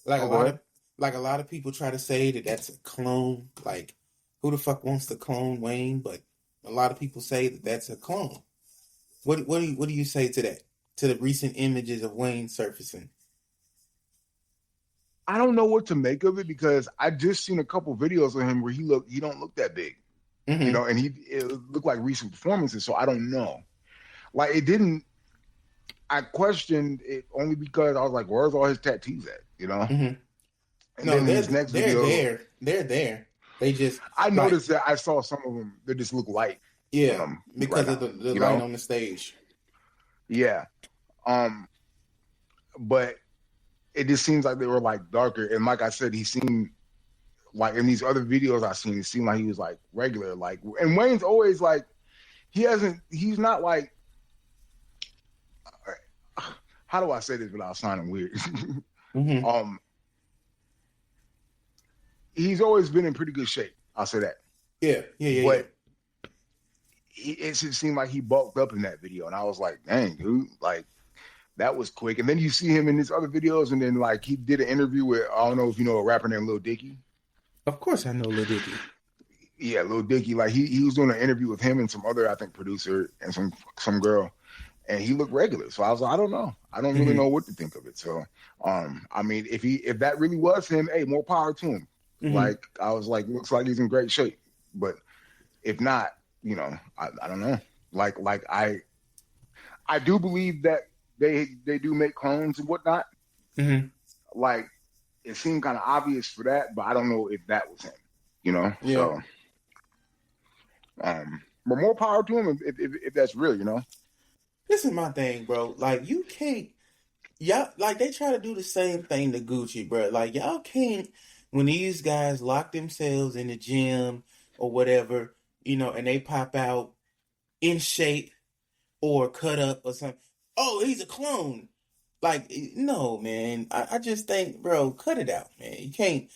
like a lot of people try to say that that's a clone. Like, who the fuck wants to clone Wayne? But a lot of people say that that's a clone. What do you say to that? To the recent images of Wayne surfacing? I don't know what to make of it because I just seen a couple videos of him where he don't look that big, you know, and it looked like recent performances. So I don't know. Like, it didn't. I questioned it only because I was like, "Where's all his tattoos at?" You know. And then his next video, they're there. They just. I noticed that I saw some of them. They just look light. Yeah, because of the light on the stage. Yeah, but it just seems like they were like darker. And like I said, he seemed like in these other videos I've seen, it seemed like he was like regular. Like, and Wayne's always like, he's not like. How do I say this without sounding weird? He's always been in pretty good shape. I'll say that. Yeah. But it just seemed like he bulked up in that video, and I was like, "Dang, dude! Like, that was quick." And then you see him in his other videos, and then like he did an interview with, I don't know if you know a rapper named Lil Dicky. Of course, I know Lil Dicky. Yeah, Lil Dicky. Like he was doing an interview with him and some other, I think, producer and some girl. And he looked regular. So I was like, I don't know. I don't really know what to think of it. So, I mean, if that really was him, hey, more power to him. Like, I was like, looks like he's in great shape. But if not, you know, I don't know. Like I do believe that they do make clones and whatnot. Like, it seemed kind of obvious for that, but I don't know if that was him, you know? Yeah. So, but more power to him if that's real, you know? This is my thing, bro. Like, you can't, y'all, like, they try to do the same thing to Gucci, bro. Like, y'all can't, when these guys lock themselves in the gym or whatever, you know, and they pop out in shape or cut up or something. Oh, he's a clone. Like, no, man. I just think, bro, cut it out, man. You can't,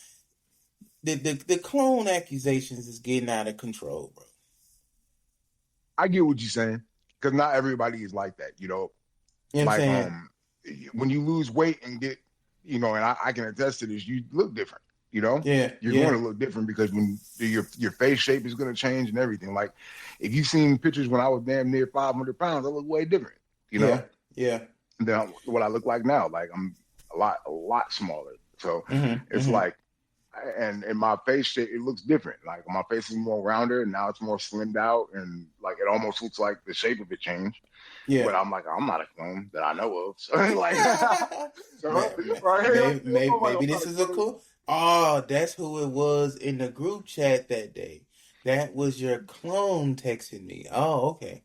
the clone accusations is getting out of control, bro. I get what you're saying, because not everybody is like that, You know what I'm like saying? when you lose weight and get, and I can attest to this, you look different. Yeah, You're yeah, going to look different because when your face shape is going to change and everything. Like if you've seen pictures when I was damn near 500 pounds, I look way different, yeah, yeah. than what I look like now. Like I'm a lot smaller. So Mm-hmm, it's mm-hmm. like, and my face shape, it looks different. Like my face is more rounder and now it's more slimmed out and like it almost looks like the shape of it changed. Yeah. But I'm like, I'm not a clone that I know of. So like, so right here, Maybe this is a cool. Oh, that's who it was in the group chat that day. That was your clone texting me. Oh, okay.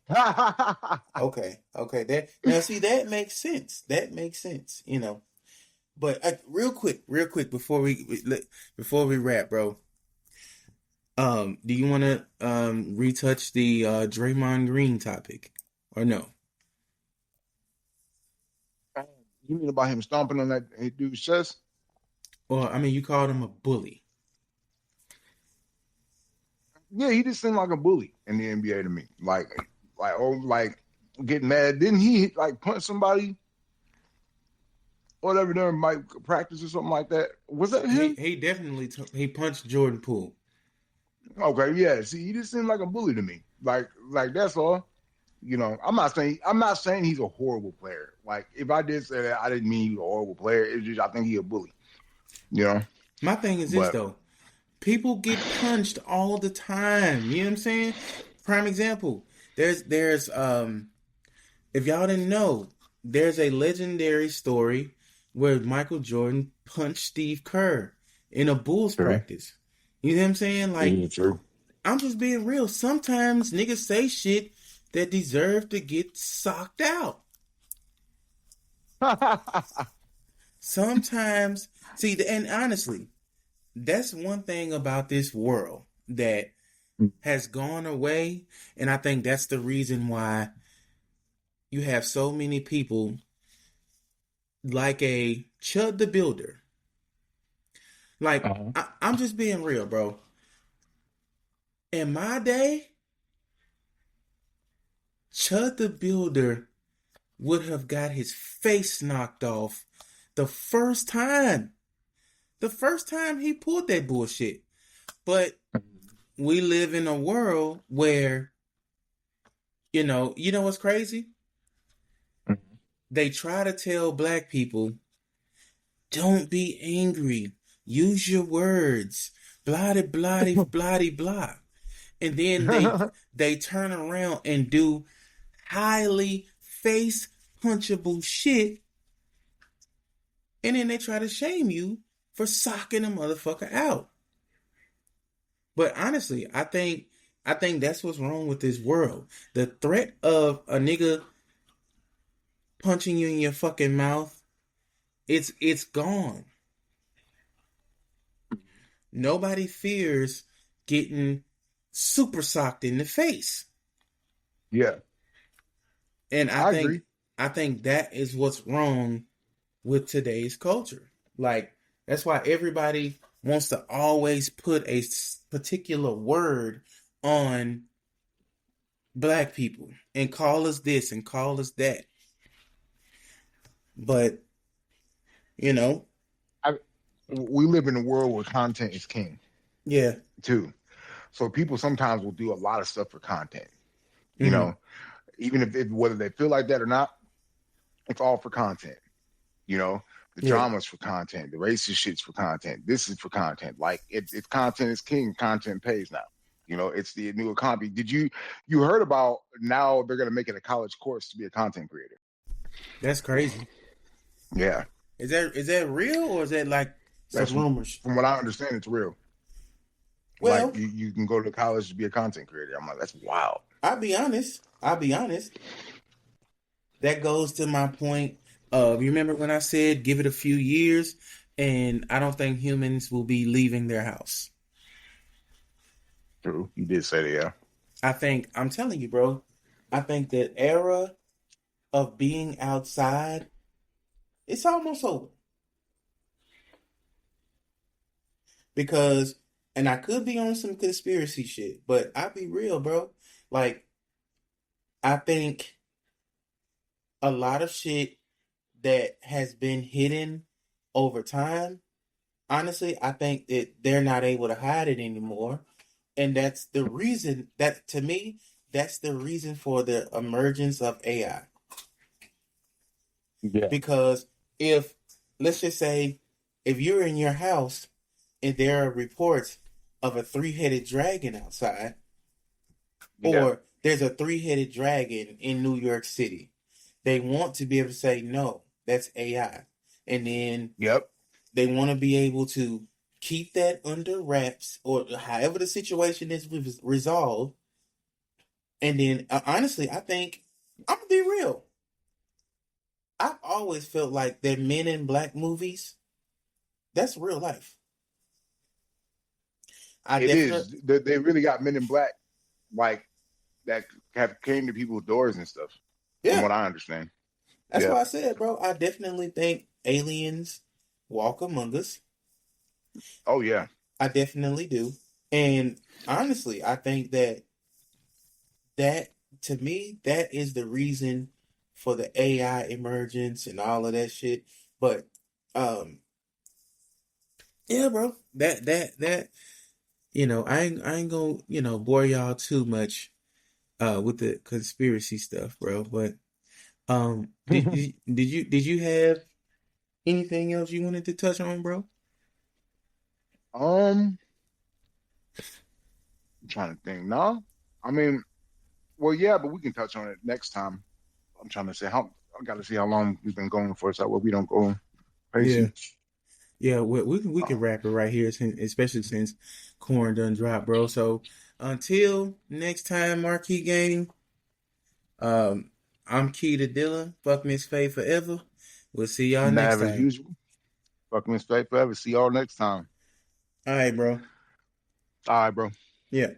Okay. That now see that makes sense. That makes sense. But real quick, before we wrap, bro. Do you want to retouch the Draymond Green topic or no? You mean about him stomping on that dude's chest? Or I mean, you called him a bully. Yeah, he just seemed like a bully in the NBA to me. Like getting mad. Didn't he like punch somebody? Whatever during Mike practice or something like that. Was that him? He definitely he punched Jordan Poole. Okay, yeah. See, he just seemed like a bully to me. Like that's all. I'm not saying he's a horrible player. Like if I did say that, I didn't mean he's a horrible player. It's just I think he's a bully. My thing is this But though. People get punched all the time. You know what I'm saying? Prime example. There's if y'all didn't know, there's a legendary story where Michael Jordan punched Steve Kerr in a Bulls true. practice. You know what I'm saying? Like, True. I'm just being real. Sometimes niggas say shit that deserve to get socked out. Sometimes, see, and honestly, that's one thing about this world that has gone away, and I think that's the reason why you have so many people like a Chud the Builder. Like, I'm just being real, bro. In my day, Chud the Builder would have got his face knocked off the first time. The first time he pulled that bullshit. But we live in a world where, you know what's crazy? They try to tell black people, don't be angry. Use your words. Blah, blah, blah, blah. And then they turn around and do highly face punchable shit. And then they try to shame you for socking a motherfucker out. But honestly, I think that's what's wrong with this world. The threat of a nigga punching you in your fucking mouth, it's gone. Nobody fears getting super socked in the face. Yeah. And I agree. I think that is what's wrong with today's culture. Like, that's why everybody wants to always put a particular word on black people and call us this and call us that. But, we live in a world where content is king. Yeah. Too. So people sometimes will do a lot of stuff for content. Mm-hmm. Even if whether they feel like that or not, it's all for content. The drama's for content. The racist shit's for content. This is for content. Like it's content is king. Content pays now. It's the new economy. Did you heard about now they're going to make it a college course to be a content creator? That's crazy. Yeah. Is that real or is that like some rumors? From what I understand, it's real. Well, like you can go to college to be a content creator. I'm like, that's wild. I'll be honest. That goes to my point of, you remember when I said give it a few years and I don't think humans will be leaving their house. True. You did say that, yeah. I'm telling you, bro, I think that era of being outside, it's almost over. Because, and I could be on some conspiracy shit, but I'll be real, bro. Like, I think a lot of shit that has been hidden over time, honestly, I think that they're not able to hide it anymore. And that's the reason that, to me, that's the reason for the emergence of AI. Yeah. Because if, let's just say, if you're in your house and there are reports of a three-headed dragon outside, or there's a three-headed dragon in New York City, they want to be able to say, no, that's AI. And then they want to be able to keep that under wraps, or however the situation is resolved. And then, honestly, I think, I'm going to be real. I've always felt like that Men in Black movies, that's real life. It is. They really got Men in Black, like, that have came to people's doors and stuff. Yeah. From what I understand. That's why I said, bro, I definitely think aliens walk among us. Oh, yeah. I definitely do. And honestly, I think that to me, that is the reason for the AI emergence and all of that shit. But, yeah, bro, that, you know, I ain't gonna, you know, bore y'all too much, with the conspiracy stuff, bro. But, did you have anything else you wanted to touch on, bro? I'm trying to think. No, I mean, well, yeah, but we can touch on it next time. I'm trying to say I got to see how long we've been going for, so we don't go crazy. Yeah, we can wrap it right here, especially since Corn done dropped, bro. So until next time, MarKey Gang. I'm keytd. Fuck Miss Faye forever. We'll see y'all next time. MavAsusual. Fuck Miss Faye forever. See y'all next time. All right, bro. All right, bro. Yeah.